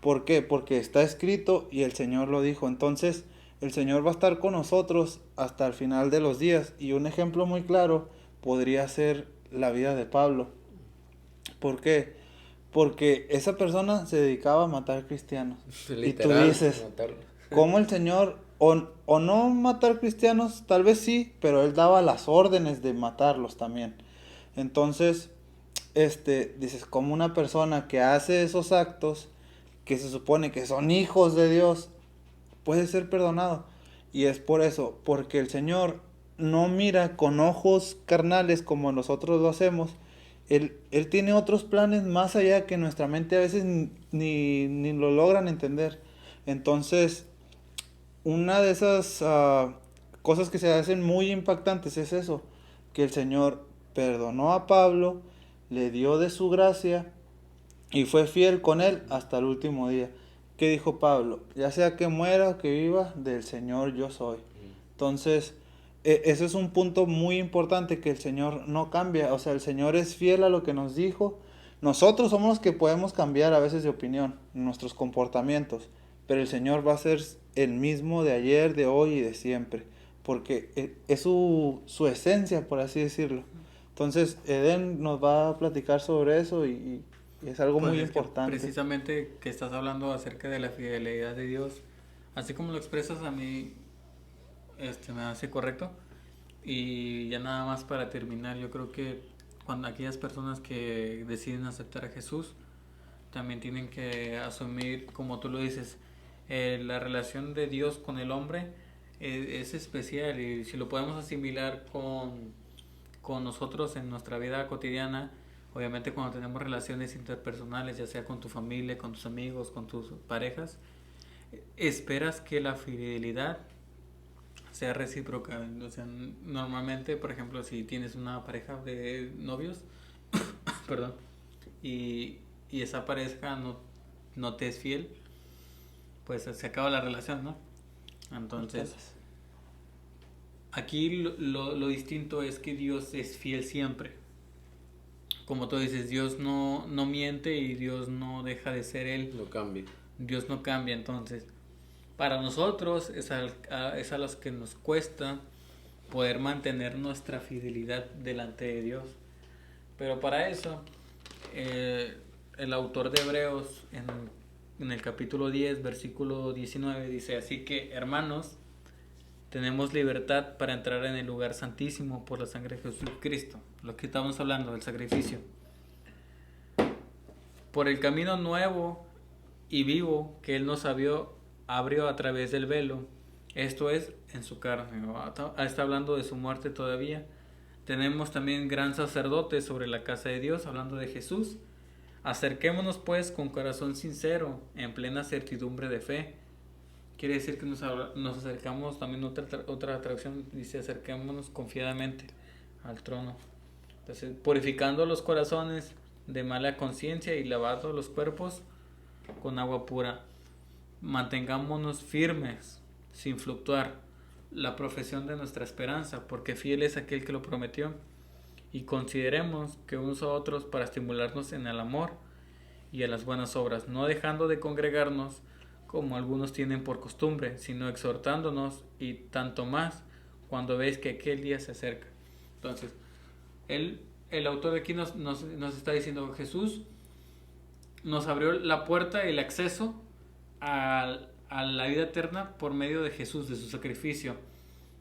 ¿Por qué? Porque está escrito y el Señor lo dijo. Entonces, el Señor va a estar con nosotros hasta el final de los días. Y un ejemplo muy claro podría ser la vida de Pablo. ¿Por qué? Porque esa persona se dedicaba a matar cristianos. Literal, y tú dices, ¿cómo el Señor, o no matar cristianos? Tal vez sí, pero Él daba las órdenes de matarlos también. Entonces, dices, como una persona que hace esos actos, que se supone que son hijos de Dios, puede ser perdonado. Y es por eso, porque el Señor no mira con ojos carnales como nosotros lo hacemos. Él tiene otros planes más allá que nuestra mente a veces ni lo logran entender. Entonces, una de esas cosas que se hacen muy impactantes es eso, que el Señor perdonó a Pablo, le dio de su gracia y fue fiel con él hasta el último día. ¿Qué dijo Pablo? Ya sea que muera o que viva, del Señor yo soy. Entonces, ese es un punto muy importante, que el Señor no cambia. O sea, el Señor es fiel a lo que nos dijo. Nosotros somos los que podemos cambiar a veces de opinión, nuestros comportamientos. Pero el Señor va a ser el mismo de ayer, de hoy y de siempre. Porque es su esencia, por así decirlo. Entonces, Eden nos va a platicar sobre eso y es algo muy importante. Precisamente que estás hablando acerca de la fidelidad de Dios, así como lo expresas a mí, me hace correcto. Y ya nada más para terminar, yo creo que cuando aquellas personas que deciden aceptar a Jesús, también tienen que asumir, como tú lo dices, la relación de Dios con el hombre es especial, y si lo podemos asimilar con nosotros en nuestra vida cotidiana, obviamente cuando tenemos relaciones interpersonales, ya sea con tu familia, con tus amigos, con tus parejas, esperas que la fidelidad sea recíproca. O sea, normalmente, por ejemplo, si tienes una pareja de novios, perdón, y esa pareja no te es fiel, pues se acaba la relación, ¿no? Entonces, aquí lo distinto es que Dios es fiel siempre. Como tú dices, Dios no miente y Dios no deja de ser Él. No cambia. Dios no cambia. Entonces, para nosotros es a los que nos cuesta poder mantener nuestra fidelidad delante de Dios. Pero para eso, el autor de Hebreos en el capítulo 10, versículo 19, dice: así que, hermanos, tenemos libertad para entrar en el lugar santísimo por la sangre de Jesucristo. Lo que estamos hablando del sacrificio. Por el camino nuevo y vivo que Él nos abrió a través del velo, esto es, en su carne. Está hablando de su muerte todavía. Tenemos también gran sacerdote sobre la casa de Dios, hablando de Jesús. Acerquémonos pues con corazón sincero, en plena certidumbre de fe. Quiere decir que nos acercamos, también otra traducción dice acerquémonos confiadamente al trono. Entonces, purificando los corazones de mala conciencia y lavando los cuerpos con agua pura. Mantengámonos firmes, sin fluctuar, la profesión de nuestra esperanza, porque fiel es aquel que lo prometió. Y consideremos que unos a otros para estimularnos en el amor y en las buenas obras, no dejando de congregarnos como algunos tienen por costumbre, sino exhortándonos, y tanto más cuando veis que aquel día se acerca. Entonces, el autor de aquí nos está diciendo: Jesús nos abrió la puerta, el acceso a la vida eterna por medio de Jesús, de su sacrificio.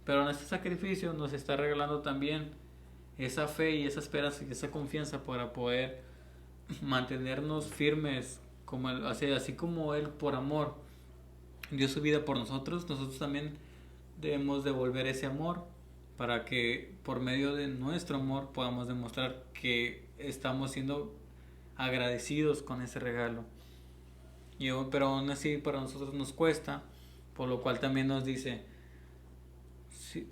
Pero en este sacrificio nos está regalando también esa fe y esa esperanza y esa confianza para poder mantenernos firmes, como él, así como Él por amor dio su vida por nosotros, nosotros también debemos devolver ese amor para que por medio de nuestro amor podamos demostrar que estamos siendo agradecidos con ese regalo. Pero aún así para nosotros nos cuesta, por lo cual también nos dice,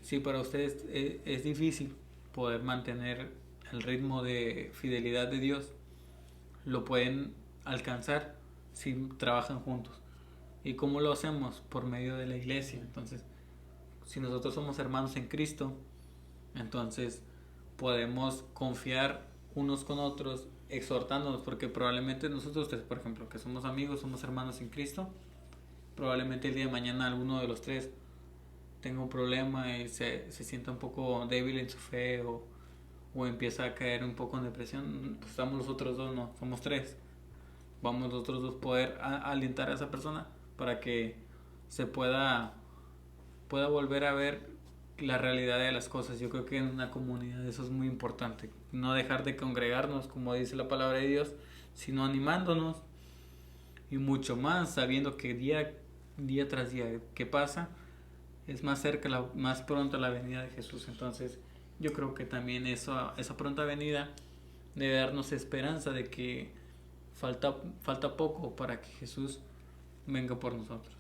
si para ustedes es difícil poder mantener el ritmo de fidelidad de Dios, lo pueden alcanzar si trabajan juntos. ¿Y cómo lo hacemos? Por medio de la iglesia. Entonces, si nosotros somos hermanos en Cristo, entonces podemos confiar unos con otros, exhortándonos, porque probablemente nosotros tres, por ejemplo, que somos amigos, somos hermanos en Cristo, probablemente el día de mañana alguno de los tres tenga un problema y se sienta un poco débil en su fe o empieza a caer un poco en depresión. Pues estamos los otros dos, no, somos tres. Vamos los otros dos poder alentar a esa persona para que se pueda volver a ver la realidad de las cosas. Yo creo que en una comunidad eso es muy importante, no dejar de congregarnos como dice la palabra de Dios, sino animándonos, y mucho más sabiendo que día tras día que pasa es más cerca, más pronto la venida de Jesús. Entonces yo creo que también esa pronta venida debe darnos esperanza de que falta poco para que Jesús venga por nosotros.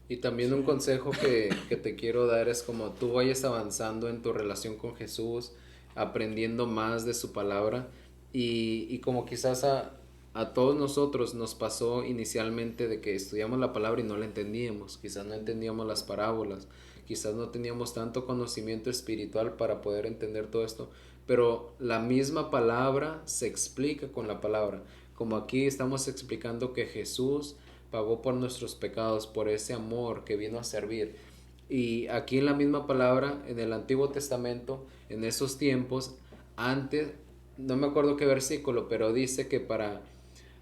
Y también un consejo que te quiero dar es como tú vayas avanzando en tu relación con Jesús, aprendiendo más de su palabra y como quizás a todos nosotros nos pasó inicialmente de que estudiamos la palabra y no la entendíamos, quizás no entendíamos las parábolas, quizás no teníamos tanto conocimiento espiritual para poder entender todo esto, pero la misma palabra se explica con la palabra, como aquí estamos explicando que Jesús pagó por nuestros pecados, por ese amor que vino a servir. Y aquí en la misma palabra, en el Antiguo Testamento, en esos tiempos, antes, no me acuerdo qué versículo, pero dice que para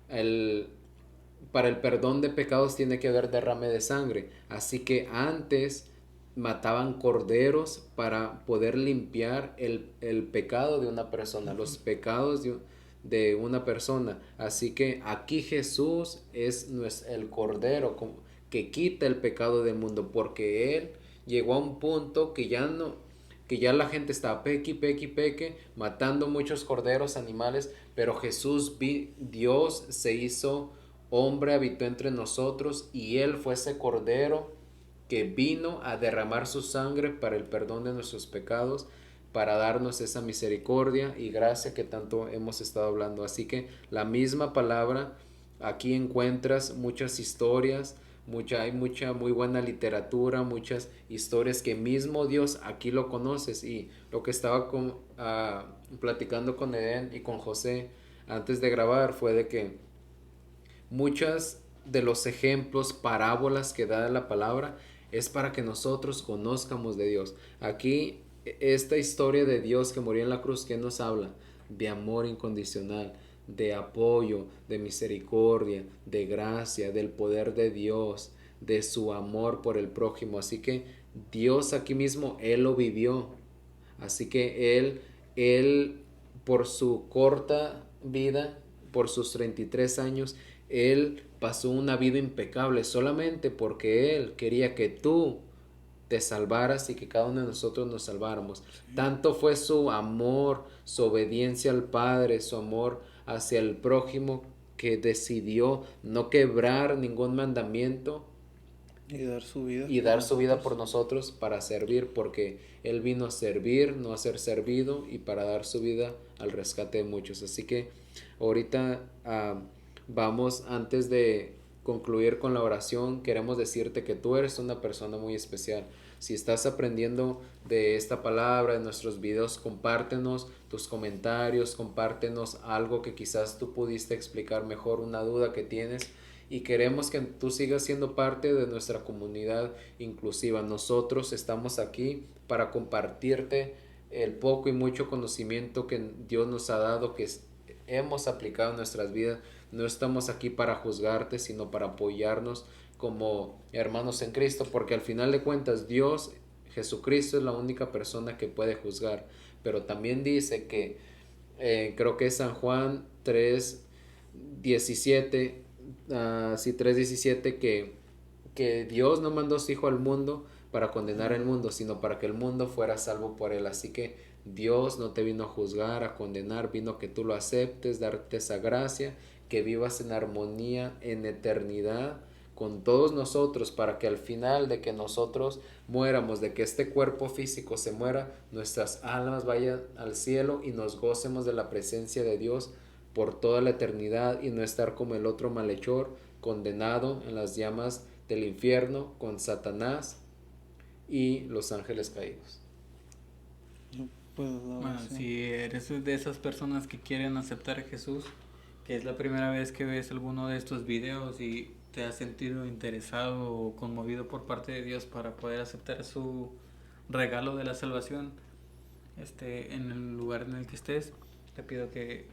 el perdón de pecados tiene que haber derrame de sangre. Así que antes mataban corderos para poder limpiar el pecado de una persona, los pecados de una persona. Así que aquí Jesús es el cordero que quita el pecado del mundo, porque Él llegó a un punto que ya la gente estaba peque, matando muchos corderos, animales, pero Jesús, Dios se hizo hombre, habitó entre nosotros y Él fue ese cordero que vino a derramar su sangre para el perdón de nuestros pecados, para darnos esa misericordia y gracia que tanto hemos estado hablando. Así que la misma palabra, aquí encuentras muchas historias, hay mucha muy buena literatura, muchas historias que mismo Dios aquí lo conoces. Y lo que estaba platicando con Eden y con José antes de grabar fue de que muchas de los ejemplos, parábolas que da la palabra es para que nosotros conozcamos de Dios. Aquí esta historia de Dios que murió en la cruz, ¿qué nos habla? De amor incondicional, de apoyo, de misericordia, de gracia, del poder de Dios, de su amor por el prójimo. Así que Dios aquí mismo, Él lo vivió. Así que Él por su corta vida, por sus 33 años, Él pasó una vida impecable solamente porque Él quería que tú te salvaras y que cada uno de nosotros nos salváramos. Tanto fue su amor, su obediencia al Padre, su amor hacia el prójimo, que decidió no quebrar ningún mandamiento Y dar su vida y por dar su vida nosotros. por nosotros para servir, porque Él vino a servir, no a ser servido, y para dar su vida al rescate de muchos. Así que ahorita vamos, antes de concluir con la oración, queremos decirte que tú eres una persona muy especial. Si estás aprendiendo de esta palabra, de nuestros videos, compártenos tus comentarios, compártenos algo que quizás tú pudiste explicar mejor, una duda que tienes, y queremos que tú sigas siendo parte de nuestra comunidad inclusiva. Nosotros estamos aquí para compartirte el poco y mucho conocimiento que Dios nos ha dado, que hemos aplicado en nuestras vidas. No estamos aquí para juzgarte, sino para apoyarnos como hermanos en Cristo, porque al final de cuentas Dios, Jesucristo, es la única persona que puede juzgar. Pero también dice que, creo que es San Juan 3:17, sí, 3:17, que Dios no mandó a su Hijo al mundo para condenar al mundo, sino para que el mundo fuera salvo por Él. Así que Dios no te vino a juzgar, a condenar, vino a que tú lo aceptes, darte esa gracia, que vivas en armonía, en eternidad con todos nosotros, para que al final de que nosotros muéramos, de que este cuerpo físico se muera, nuestras almas vayan al cielo y nos gocemos de la presencia de Dios por toda la eternidad, y no estar como el otro malhechor, condenado en las llamas del infierno con Satanás y los ángeles caídos. Yo puedo dar Bueno, oración. si eres de esas personas que quieren aceptar a Jesús, que es la primera vez que ves alguno de estos videos y te has sentido interesado o conmovido por parte de Dios para poder aceptar su regalo de la salvación, en el lugar en el que estés, te pido que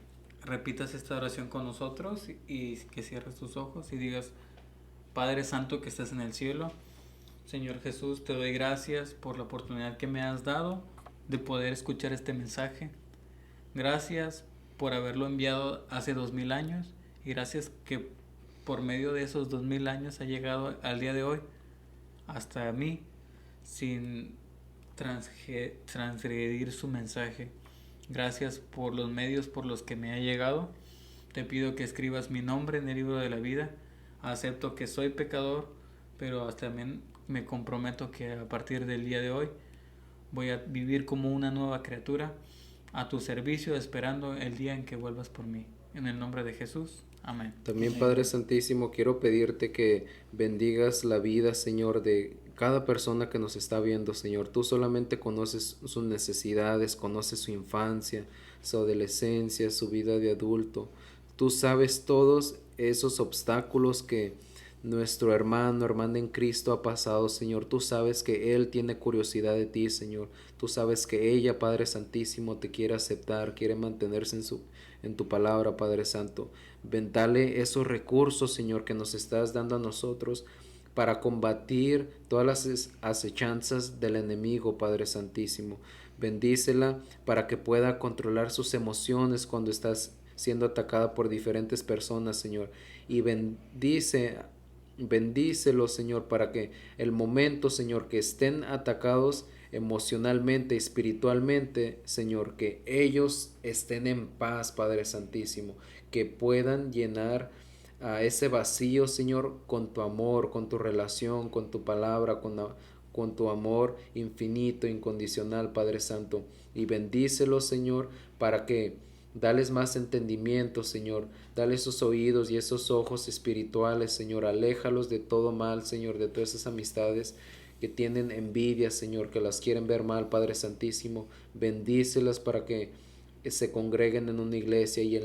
repitas esta oración con nosotros y que cierres tus ojos y digas: Padre Santo que estás en el cielo, Señor Jesús, te doy gracias por la oportunidad que me has dado de poder escuchar este mensaje. Gracias por haberlo enviado hace 2000 años, y gracias que por medio de esos 2000 años ha llegado al día de hoy hasta mí sin transgredir su mensaje. Gracias por los medios por los que me ha llegado. Te pido que escribas mi nombre en el libro de la vida. Acepto que soy pecador, pero también me comprometo que a partir del día de hoy voy a vivir como una nueva criatura a tu servicio, esperando el día en que vuelvas por mí. En el nombre de Jesús. Amén. También, Padre Santísimo, quiero pedirte que bendigas la vida, Señor, de cada persona que nos está viendo, Señor. Tú solamente conoces sus necesidades, conoces su infancia, su adolescencia, su vida de adulto. Tú sabes todos esos obstáculos que nuestro hermano, hermana en Cristo ha pasado, Señor. Tú sabes que Él tiene curiosidad de ti, Señor. Tú sabes que ella, Padre Santísimo, te quiere aceptar, quiere mantenerse en tu palabra, Padre Santo. Dale esos recursos, Señor, que nos estás dando a nosotros para combatir todas las acechanzas del enemigo, Padre Santísimo. Bendícela para que pueda controlar sus emociones cuando estás siendo atacada por diferentes personas, Señor. Y bendícelo, Señor, para que el momento, Señor, que estén atacados emocionalmente, espiritualmente, Señor, que ellos estén en paz, Padre Santísimo, que puedan llenar a ese vacío, Señor, con tu amor, con tu relación, con tu palabra, con tu amor infinito, incondicional, Padre Santo. Y bendícelo, Señor, para que dales más entendimiento, Señor. Dale esos oídos y esos ojos espirituales, Señor. Aléjalos de todo mal, Señor, de todas esas amistades que tienen envidia, Señor, que las quieren ver mal, Padre Santísimo. Bendícelas para que se congreguen en una iglesia y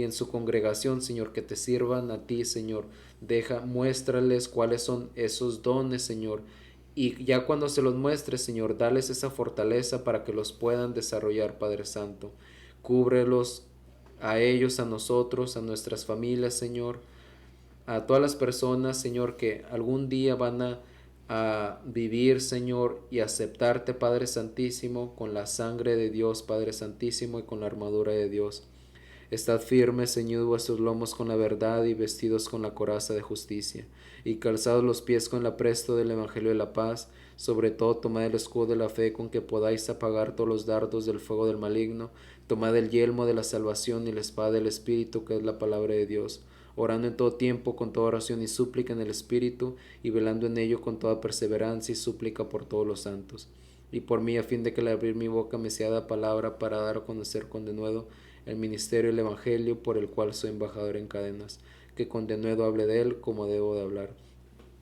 en su congregación, Señor, que te sirvan a ti, Señor. Muéstrales cuáles son esos dones, Señor. Y ya cuando se los muestres, Señor, dales esa fortaleza para que los puedan desarrollar, Padre Santo. Cúbrelos a ellos, a nosotros, a nuestras familias, Señor. A todas las personas, Señor, que algún día van a a vivir, Señor, y aceptarte, Padre Santísimo, con la sangre de Dios, Padre Santísimo, y con la armadura de Dios. Estad firmes, ceñidos vuestros lomos con la verdad y vestidos con la coraza de justicia, y calzados los pies con la presto del Evangelio de la paz. Sobre todo tomad el escudo de la fe con que podáis apagar todos los dardos del fuego del maligno. Tomad el yelmo de la salvación y la espada del Espíritu, que es la palabra de Dios, orando en todo tiempo con toda oración y súplica en el Espíritu, y velando en ello con toda perseverancia y súplica por todos los santos. Y por mí, a fin de que al abrir mi boca me sea dada palabra para dar a conocer con denuedo el ministerio del Evangelio, por el cual soy embajador en cadenas, que con denuedo hable de él como debo de hablar.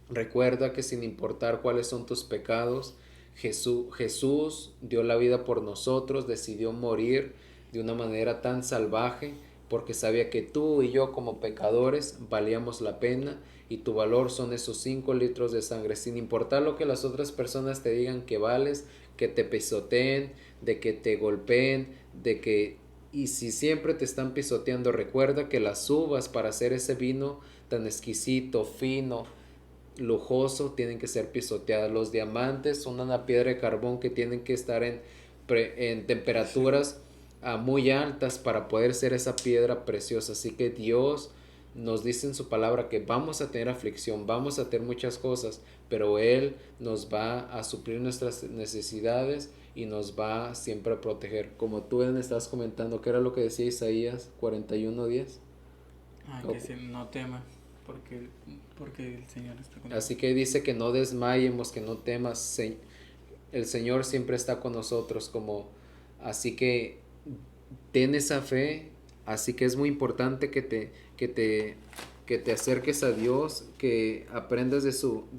Recuerda que sin importar cuáles son tus pecados, Jesús dio la vida por nosotros, decidió morir de una manera tan salvaje, porque sabía que tú y yo como pecadores valíamos la pena, y tu valor son esos 5 litros de sangre, sin importar lo que las otras personas te digan que vales, que te pisoteen, de que te golpeen, y si siempre te están pisoteando, recuerda que las uvas para hacer ese vino tan exquisito, fino, lujoso, tienen que ser pisoteadas. Los diamantes son una piedra de carbón que tienen que estar en temperaturas muy altas para poder ser esa piedra preciosa. Así que Dios nos dice en su palabra que vamos a tener aflicción, vamos a tener muchas cosas, pero Él nos va a suplir nuestras necesidades y nos va siempre a proteger. Como tú me estás comentando, ¿qué era lo que decía Isaías 41:10? Que no temas, porque el Señor está contigo. Así que dice que no desmayemos, que no temas. El Señor siempre está con nosotros, así que ten esa fe. Así que es muy importante que te acerques a Dios, que aprendas de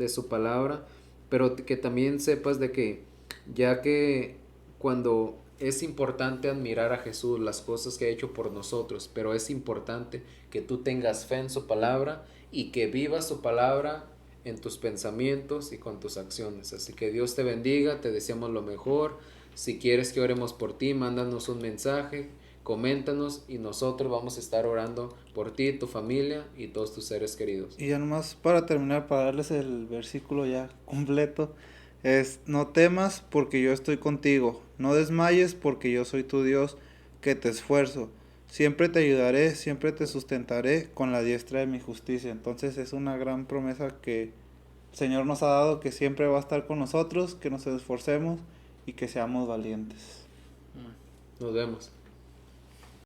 su palabra, pero que también sepas de que ya que cuando es importante admirar a Jesús, las cosas que ha hecho por nosotros, pero es importante que tú tengas fe en su palabra y que vivas su palabra en tus pensamientos y con tus acciones. Así que Dios te bendiga, te deseamos lo mejor. Si quieres que oremos por ti, mándanos un mensaje, coméntanos y nosotros vamos a estar orando por ti, tu familia y todos tus seres queridos. Y ya nomás para terminar, para darles el versículo ya completo, es: no temas porque yo estoy contigo, no desmayes porque yo soy tu Dios, que te esfuerzo, siempre te ayudaré, siempre te sustentaré con la diestra de mi justicia. Entonces es una gran promesa que el Señor nos ha dado, que siempre va a estar con nosotros, que nos esforcemos y que seamos valientes. Nos vemos.